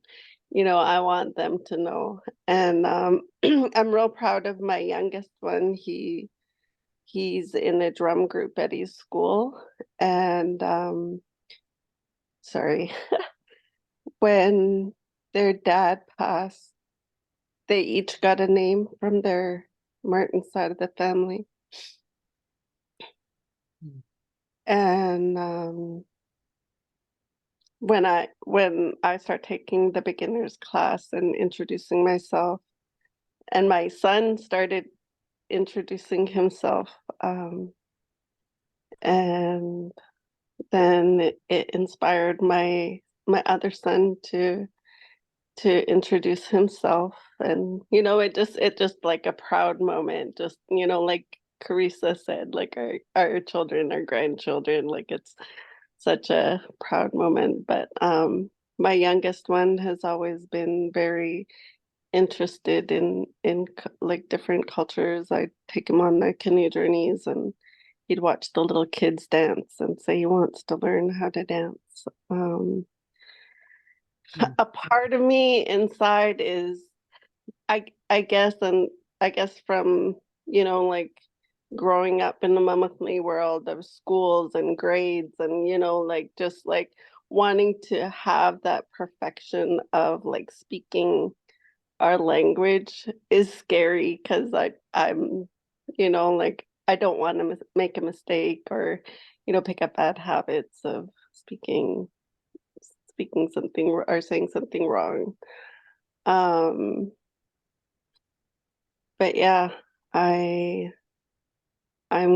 I want them to know. And I'm real proud of my youngest one. He's in a drum group at his school, and sorry, when their dad passed, they each got a name from their Martin side of the family. And when I start taking the beginners class and introducing myself, and my son started introducing himself, and then it inspired my other son to introduce himself. And it just like a proud moment, just like Carissa said, like our children, our grandchildren, like it's such a proud moment. But my youngest one has always been very interested in like different cultures. I take him on the canoe journeys, and he'd watch the little kids dance and say he wants to learn how to dance. A part of me inside is I guess from like growing up in the monthly world of schools and grades, and like just like wanting to have that perfection of like speaking our language is scary, because I'm like I don't want to make a mistake or pick up bad habits of speaking something or saying something wrong. But yeah, I'm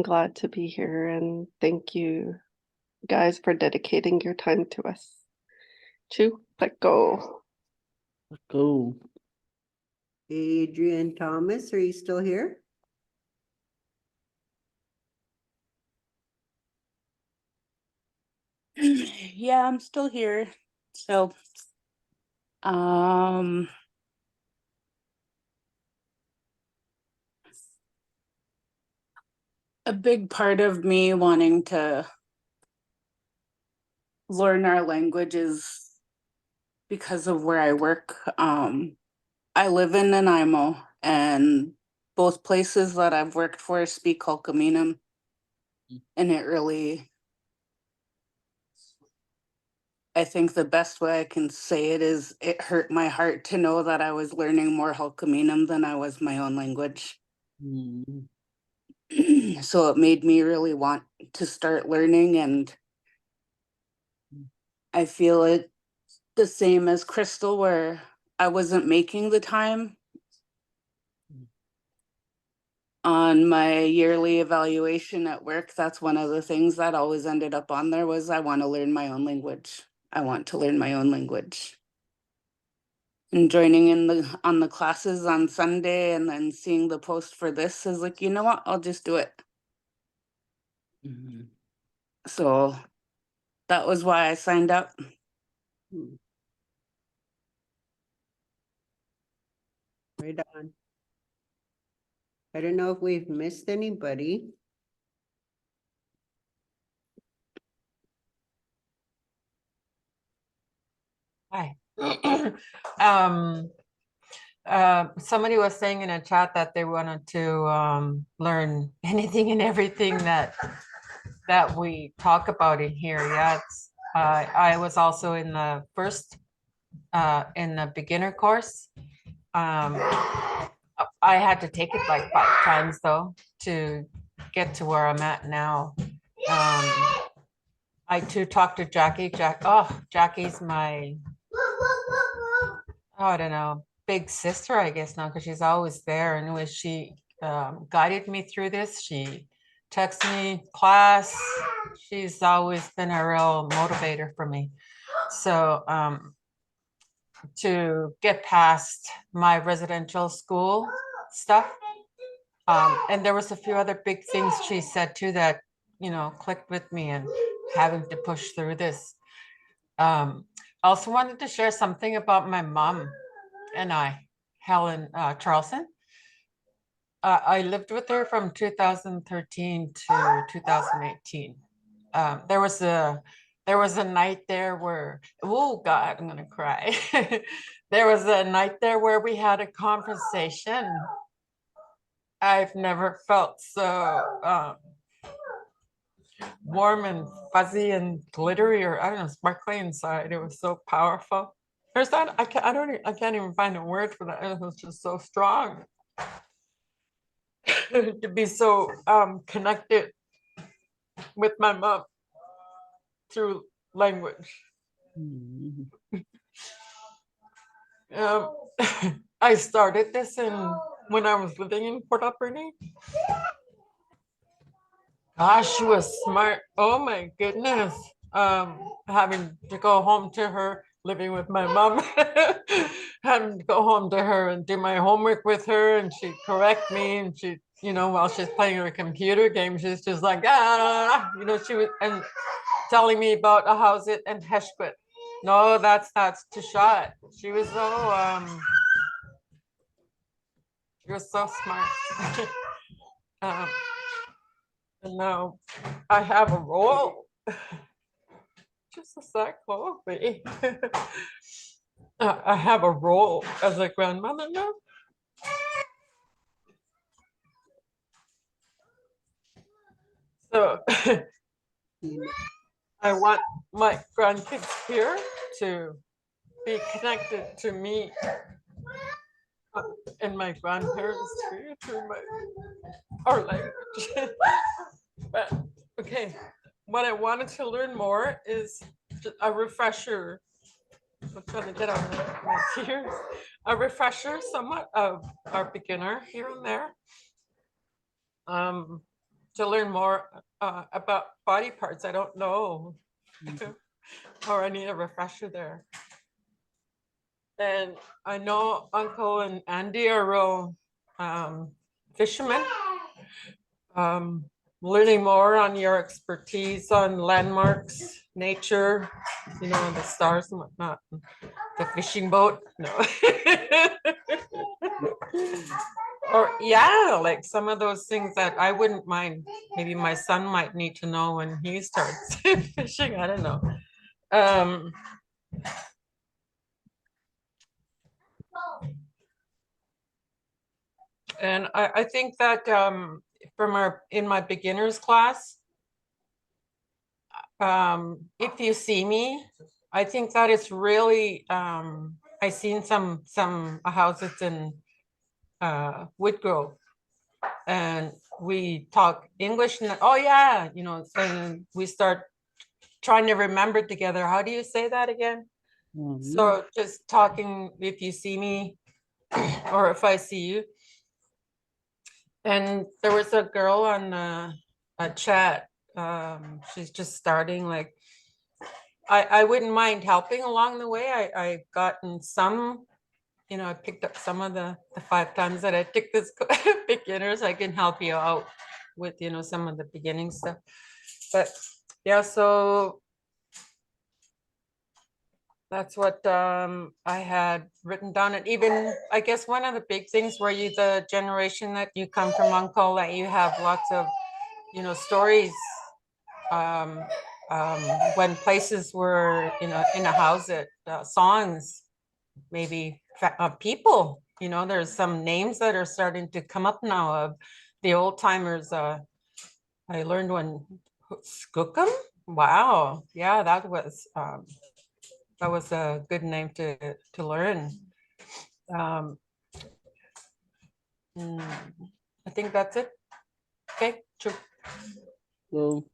glad to be here, and thank you guys for dedicating your time to us. Chew, let go. Let go. Adrian Thomas, are you still here? Yeah, I'm still here. So, um, a big part of me wanting to learn our language is because of where I work. I live in Nanaimo, and both places that I've worked for speak Hulkaminam, and it really, I think the best way I can say it is it hurt my heart to know that I was learning more Hulkaminam than I was my own language. So it made me really want to start learning, and I feel it the same as Crystal, where I wasn't making the time on my yearly evaluation at work. That's one of the things that always ended up on there was I want to learn my own language. I want to learn my own language. And joining in on the classes on Sunday and then seeing the post for this is like, you know what, I'll just do it. So that was why I signed up. Right on. I don't know if we've missed anybody. Hi. Somebody was saying in a chat that they wanted to learn anything and everything that we talk about in here. Yeah, it's, I was also in the first in the beginner course. I had to take it like 5 times though to get to where I'm at now. I too talked to Jackie. Jackie's my, I don't know, big sister, I guess now, because she's always there. And when she guided me through this, she texted me class. She's always been a real motivator for me. So to get past my residential school stuff, and there was a few other big things she said too that, you know, clicked with me and having to push through this. I also wanted to share something about my mom and Helen Charlson. I lived with her from 2013 to 2018. There was a night there where, oh God, I'm gonna cry. There was a night there where we had a conversation. I've never felt so warm and fuzzy and glittery, or I don't know, sparkly inside. It was so powerful. There's that I can't even find a word for that. It was just so strong to be so connected with my mom through language. I started this when I was living in Port Alberni. Gosh, she was smart. Oh my goodness. Having to go home to her, living with my mom, having to go home to her and do my homework with her, and she'd correct me, and she, you know, while she's playing her computer game, she's just like, you know, she was and telling me about how's it and Heshquit. No, that's Tishat. She was so smart. And now I have a role. Just a sec, Chloe. I have a role as a grandmother now. So I want my grandkids here to be connected to me and my grandparents too, through our language. But okay, what I wanted to learn more is a refresher. I'm trying to get out of my tears. A refresher somewhat of our beginner here and there. To learn more about body parts. I don't know. Or I need a refresher there. And I know Uncle and Andy are real fishermen. learning more on your expertise on landmarks, nature, you know, the stars and whatnot. The fishing boat, no. Or yeah, like some of those things that I wouldn't mind. Maybe my son might need to know when he starts fishing. I don't know. And I think that in my beginners class, if you see me, I think that it's really, I seen some houses in Woodgrove, and we talk English and oh yeah, you know, and we start trying to remember together. How do you say that again? So just talking if you see me or if I see you. And there was a girl on a chat. She's just starting. Like, I wouldn't mind helping along the way. I gotten some, you know, I picked up some of the 5 times that I took this beginners. I can help you out with, you know, some of the beginning stuff. But yeah, so that's what I had written down. And even, I guess one of the big things were you the generation that you come from, Uncle, that you have lots of, you know, stories when places were, you know, in a house, songs, maybe people, you know, there's some names that are starting to come up now of the old timers. I learned one, Skookum. Wow. Yeah, that was a good name to learn. I think that's it. Okay, true. Well,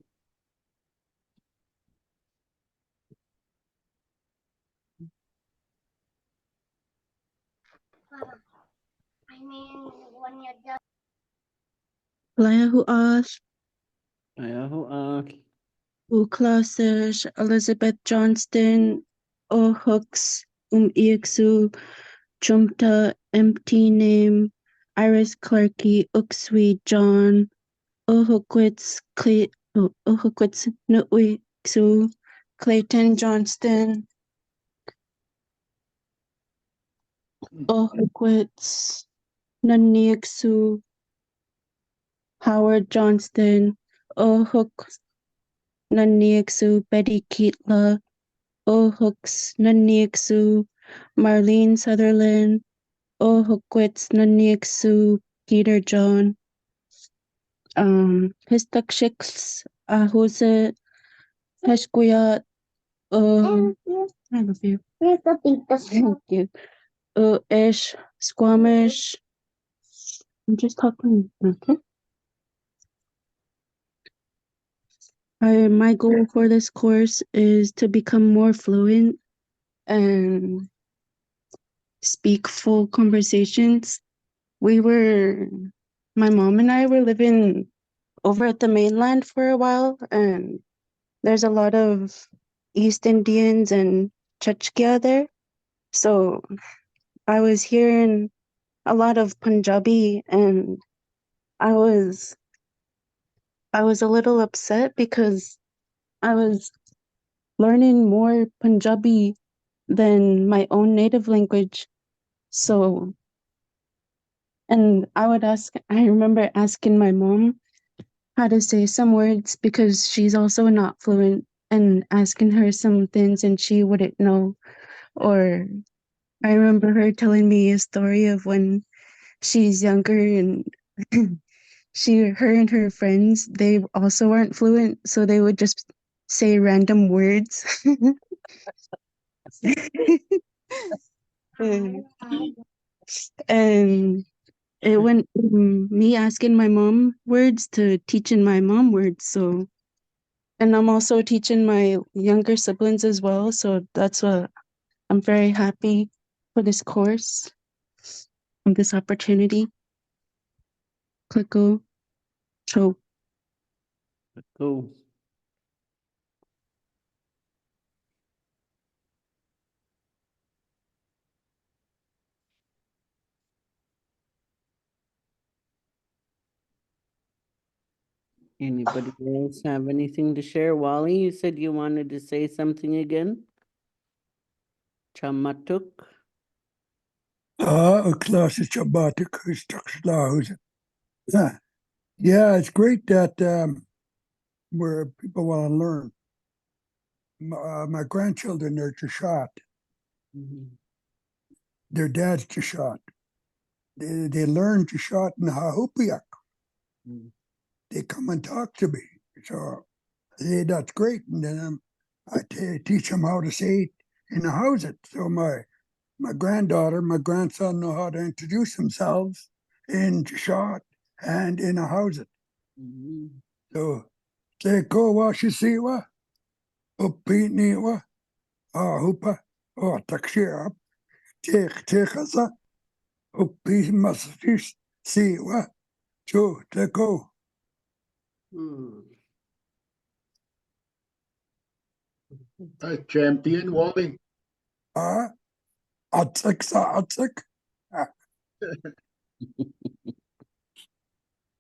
I mean, when you're done. Klausers, Elizabeth Johnston, O Hooks, Iexu, Chumta, Empty Name, Iris Clarkey, Uxwi John, O Hookwitz, Nutwixu, Clayton Johnston, O Hookwitz, Nuniexu, Howard Johnston, O Hooks, Nuniexu, Betty Keatla, O Hooks, Nuniexu, Marlene Sutherland, O Hookwitz, Nuniexu, Peter John, Histakshiks, Ahuse, Heshkuyat, I love you. Thank you. Ish, Squamish. I'm just talking, okay? My goal for this course is to become more fluent and speak full conversations. My mom and I were living over at the mainland for a while, and there's a lot of East Indians and Chachkia there. So I was hearing a lot of Punjabi, and I was a little upset because I was learning more Punjabi than my own native language. So, and I remember asking my mom how to say some words because she's also not fluent, and asking her some things and she wouldn't know. Or I remember her telling me a story of when she's younger and her and her friends, they also weren't fluent, so they would just say random words. And it went from me asking my mom words to teaching my mom words. So, and I'm also teaching my younger siblings as well. So that's what I'm very happy for this course and this opportunity. Kliko, Cho. Go. Anybody else have anything to share? Wally, you said you wanted to say something again? Chamatuk? Class is Chabatic, yeah, it's great that where people want to learn. My grandchildren, they're Chashot. Their dad's Chashot. They learn Chashot in Hahupiak. They come and talk to me. So that's great. And then I teach them how to say it in the house. So my granddaughter, my grandson know how to introduce themselves in Chashot and in a house. So say ko wa shisiwa, upiniwa, hupa, takshira, tekasa, upi masfish, siwa, cho teko. Champion, Wally. Atsik.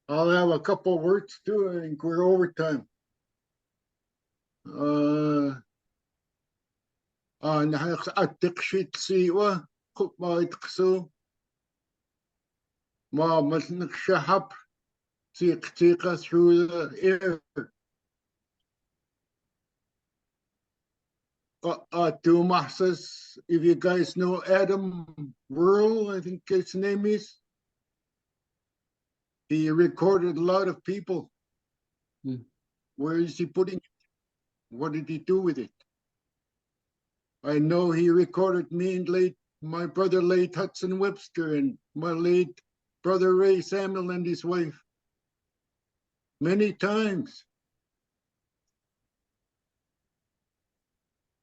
I'll have a couple words too. I think we're overtime. Nahak atikshit siwa, kukma itksu. Ma masnik shahab, tika through the air. Two masses, if you guys know Adam Whirl, I think his name is. He recorded a lot of people. Where is he putting it? What did he do with it? I know he recorded me and my brother late Hudson Webster and my late brother Ray Samuel and his wife. Many times.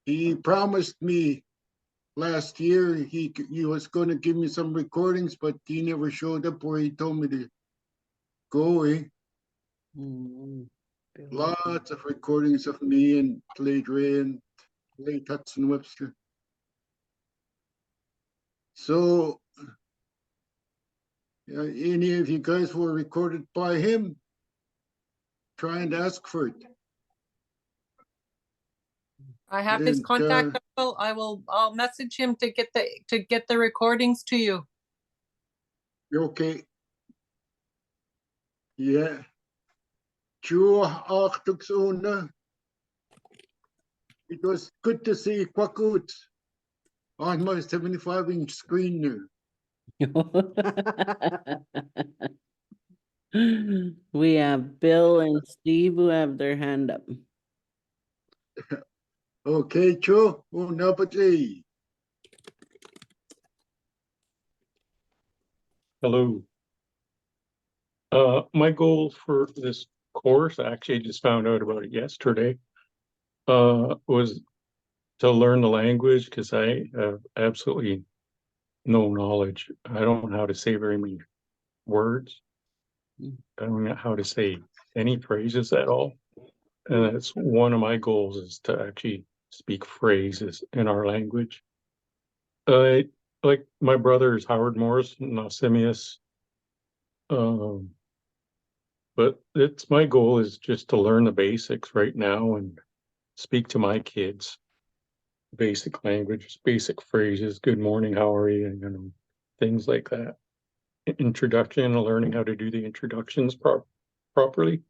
He promised me last year he was going to give me some recordings, but he never showed up where he told me to go. Lots of recordings of me and late Ray and late Hudson Webster. So, any of you guys were recorded by him, try and ask for it. I have his contact info. I'll message him to get the recordings to you. Okay. Yeah. It was good to see Kwakut on my 75-inch screen there. We have Bill and Steve who have their hand up. Okay, Cho, unapati. Hello. My goal for this course, I actually just found out about it yesterday, was to learn the language because I have absolutely no knowledge. I don't know how to say very many words. I don't know how to say any phrases at all. And that's one of my goals is to actually speak phrases in our language. Like my brother is Howard Morris, Nasimius. But it's my goal is just to learn the basics right now and speak to my kids. Basic language, basic phrases, good morning, how are you, things like that. Introduction and learning how to do the introductions properly.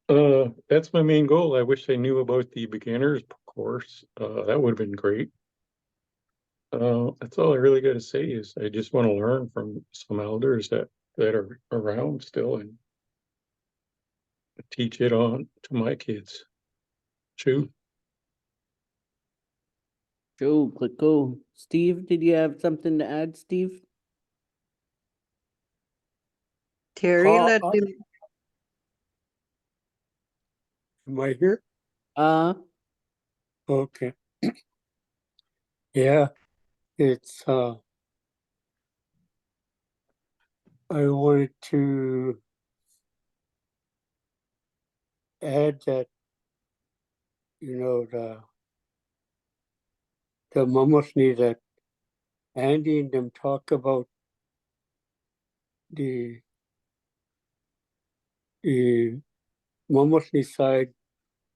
That's my main goal. I wish I knew about the beginners course. That would have been great. That's all I really got to say is I just want to learn from some elders that are around still and teach it on to my kids. Chew. Joe, go. Steve, did you have something to add, Steve? Terry, let him. Am I here? Okay. Yeah, it's I wanted to add that, the Mamosni that Andy and them talk about the Mumotly side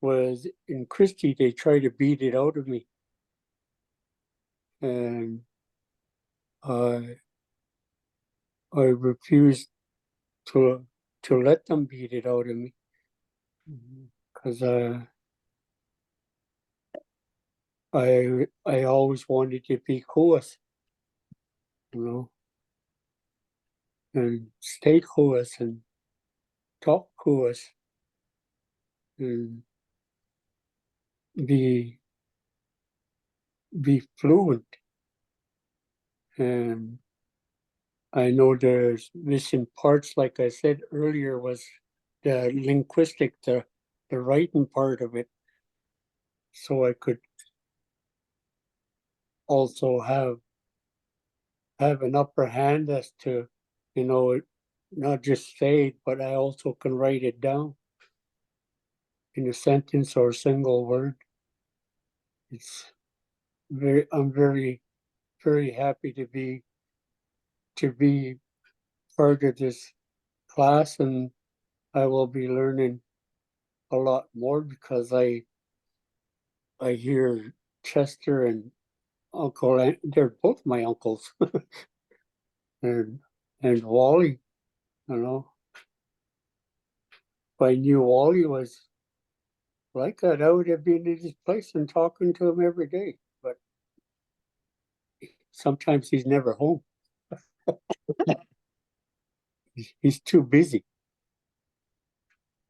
was in Christie, they tried to beat it out of me. And I refused to let them beat it out of me. Because I always wanted to be course, and stay course and talk course and be fluent. And I know there's missing parts, like I said earlier, was the linguistic, the writing part of it. So I could also have an upper hand as to, not just say it, but I also can write it down in a sentence or a single word. I'm very, very happy to be part of this class, and I will be learning a lot more because I hear Chester and Uncle, they're both my uncles, and Wally, If I knew Wally was like that, I would have been in his place and talking to him every day. But sometimes he's never home. He's too busy.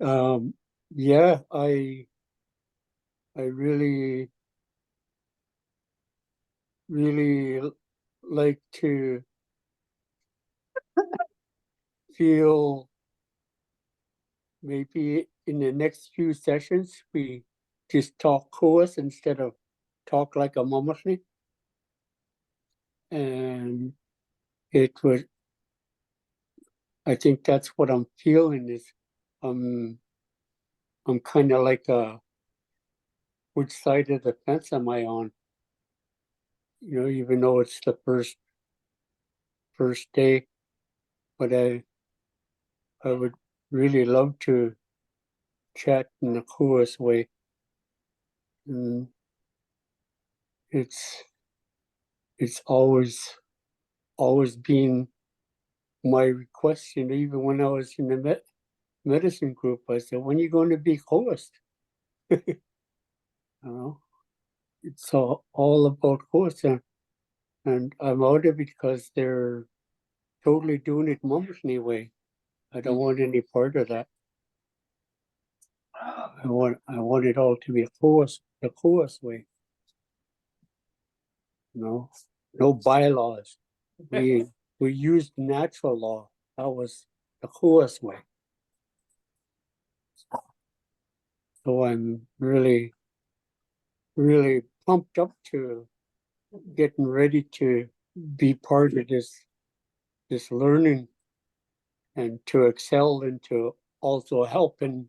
Yeah, I really like to feel maybe in the next few sessions we just talk course instead of talk like a mumotly. And I think that's what I'm feeling is I'm kind of like which side of the fence am I on? Even though it's the first day, but I would really love to chat in the coolest way. And it's always been my request, even when I was in the medicine group, I said, when are you going to be host? It's all about host, and I'm out of it because they're totally doing it mumotly way. I don't want any part of that. I want it all to be the coolest way. No bylaws. We used natural law. That was the coolest way. So I'm really, really pumped up to getting ready to be part of this learning and to excel and to also helping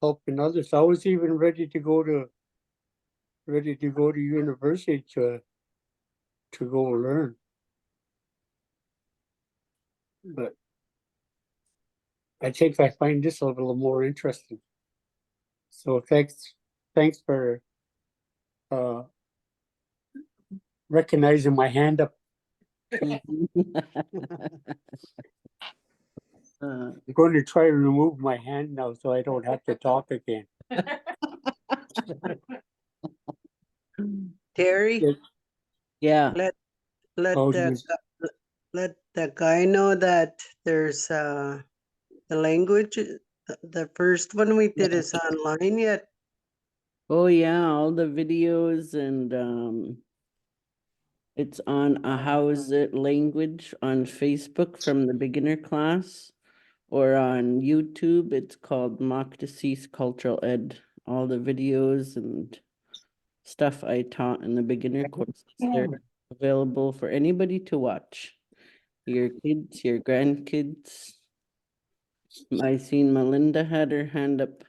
others. I was even ready to go to university to go learn. But I think I find this a little more interesting. So thanks for recognizing my hand up. I'm going to try to remove my hand now so I don't have to talk again. Terry, Yeah. let the guy know that there's the language. The first one we did is online yet. Oh yeah, all the videos, and it's on a How's It language on Facebook from the beginner class, or on YouTube. It's called Mock Deceased Cultural Ed. All the videos and stuff I taught in the beginner courses, they're available for anybody to watch. Your kids, your grandkids. I seen Melinda had her hand up.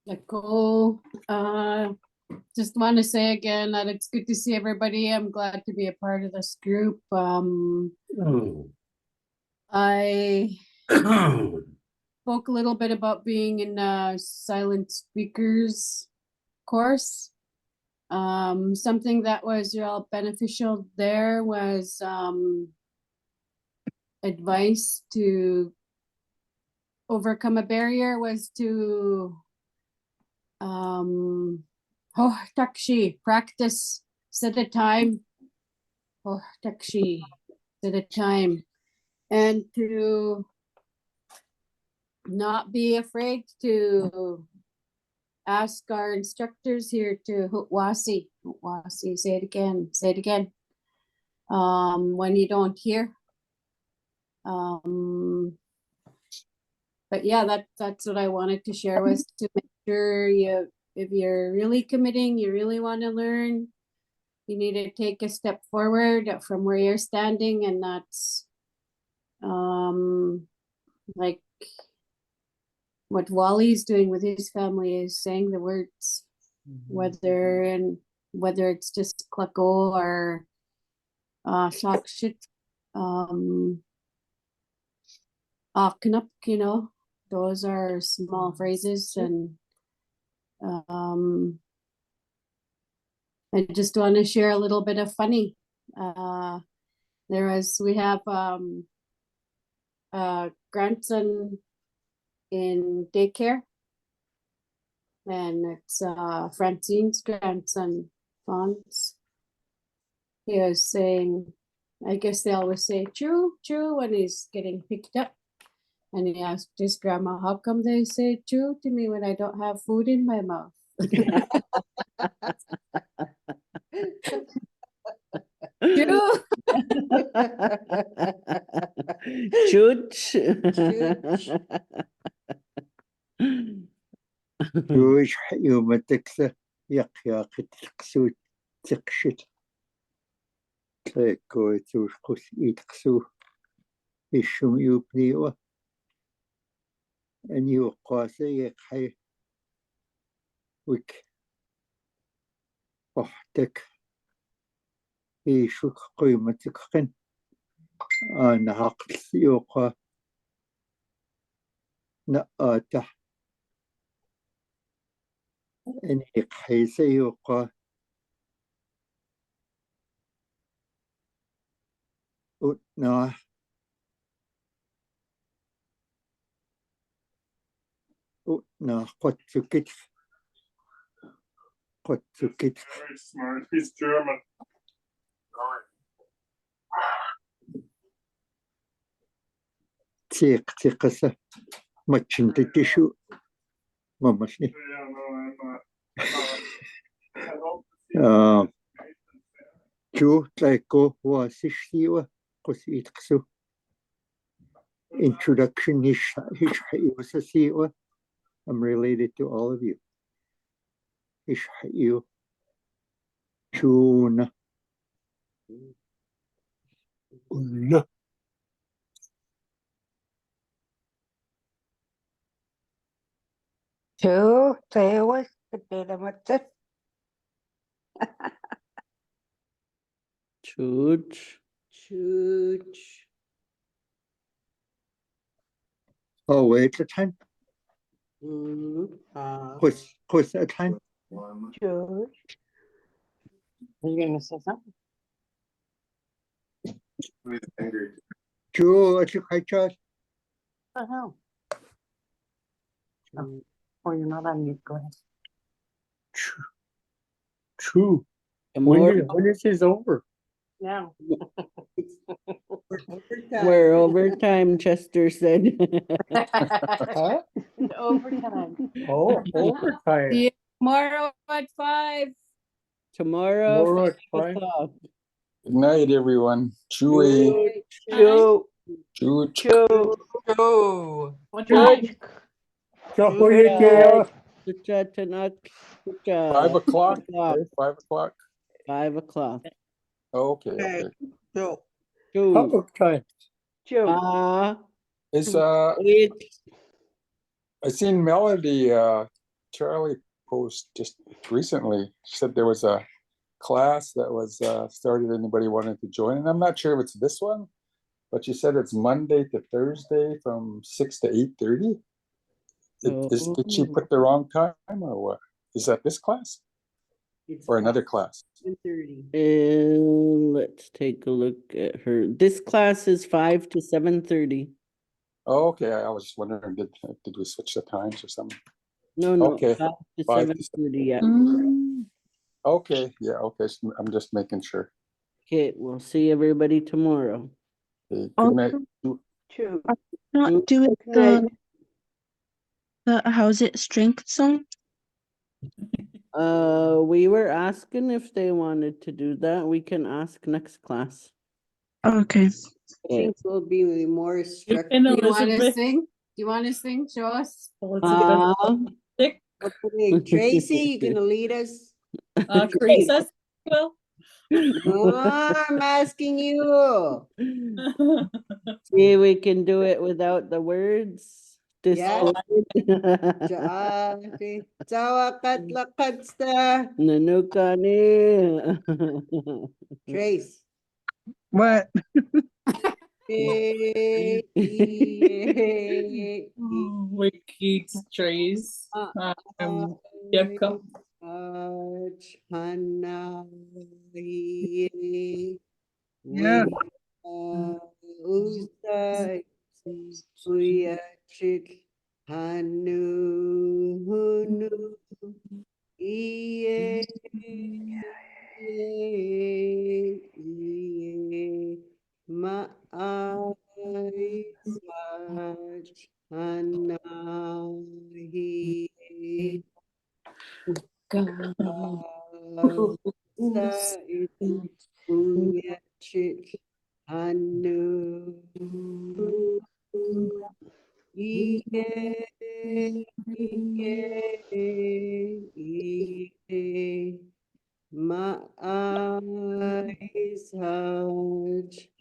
Nicole, just want to say again that it's good to see everybody. I'm glad to be a part of this group. I spoke a little bit about being in a silent speakers course. Something that was real beneficial there was advice to overcome a barrier was to takshi, practice, set a time. Takshi, set a time. And to not be afraid to ask our instructors here to hutwasi, say it again, when you don't hear. But yeah, that's what I wanted to share, was to make sure if you're really committing, you really want to learn, you need to take a step forward from where you're standing, and that's like what Wally's doing with his family, is saying the words, whether it's just klako or shakshit, aknap, those are small phrases. And I just want to share a little bit of funny. We have a grandson in daycare, and it's Francine's grandson, Fons. He was saying, I guess they always say choo choo when he's getting picked up. And he asked his grandma, how come they say choo to me when I don't have food in my mouth? Choo. Chooch. Jewish humaticsa yakyakitsu tikshit. Tleko tushkus itksu ishum yupniwa. And you quase yakhay wik ohtek ishuk qimatikkin. Nahaqs yuqa na ata. And iqhaysa yuqa utna qotsukit. Very smart. He's German. Tiqasa machinta tishu mamashni. Chu tleko wasishtiwa qusitqsu. Introduction hishayusasiwa. I'm related to all of you. Ishayu chuna. No. Two, three, what? Chooch. Chooch. Oh, wait a time. Mm-hmm. What's that time? Chooch. Are you gonna say something? Chu, what's your high charge? What the hell? Oh, you're not on mute. Go ahead. True. When is this over? Now. We're overtime, Chester said. Huh? Overtime. Oh, overtime. See you tomorrow at 5. Tomorrow at 5 o'clock. Good night, everyone. Chewy. Choo. Choo. Choo. What Choo. time? Chucha tanak. 5 o'clock. 5 o'clock. 5 o'clock. Okay, okay. Choo. Public time. Is I seen Melody Charlie post just recently. She said there was a class that was started. Anybody wanted to join? And I'm not sure if it's this one But you said it's Monday to Thursday from 6 to 8:30? Did she put the wrong time or what? Is that this class? Or another class? 7:30. Let's take a look at her. This class is 5 to 7:30. Oh, okay, I was just wondering, did we switch the times or something? No, no, Okay. 5 to 5 to 7:30, yeah. Okay, yeah, okay, so I'm just making sure. Okay, we'll see everybody tomorrow. Okay, good night. True. Not do it Good the how's it strength song? We were asking if they wanted to do that. We can ask next class. Okay. I think we'll be more strict. and Do you want to Elizabeth. sing? Do you want to sing? Show us. Elizabeth. Sick. Tracy, you gonna lead us? Princess. Well. No, I'm asking you. See, we can do it without the words. Yeah. Distorted. Tawakat lakatsta. Nanukani. Trace. What? Wicked Trace. Yakap. Yeah. Usai Uyachik Hanu Hunu Iye Iye Ma'aisach Hanahi Sa'it Uyachik Hanu Iye Ma'aishaj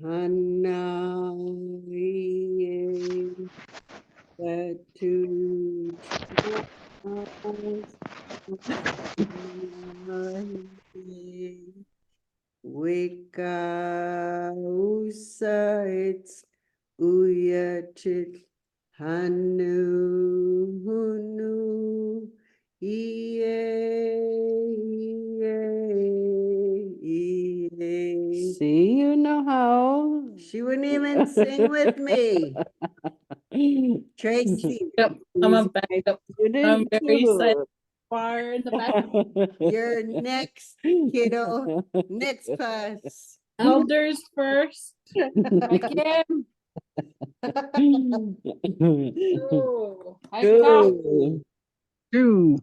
Hanaye Satu Wika Usaits Uyachit Hanu Hunu See, you know how. She wouldn't even sing with me. Tracy. Yep, I'm a backup. I'm very excited. Far in the back. You're next, kiddo. Next class. Elders first. Again. Two.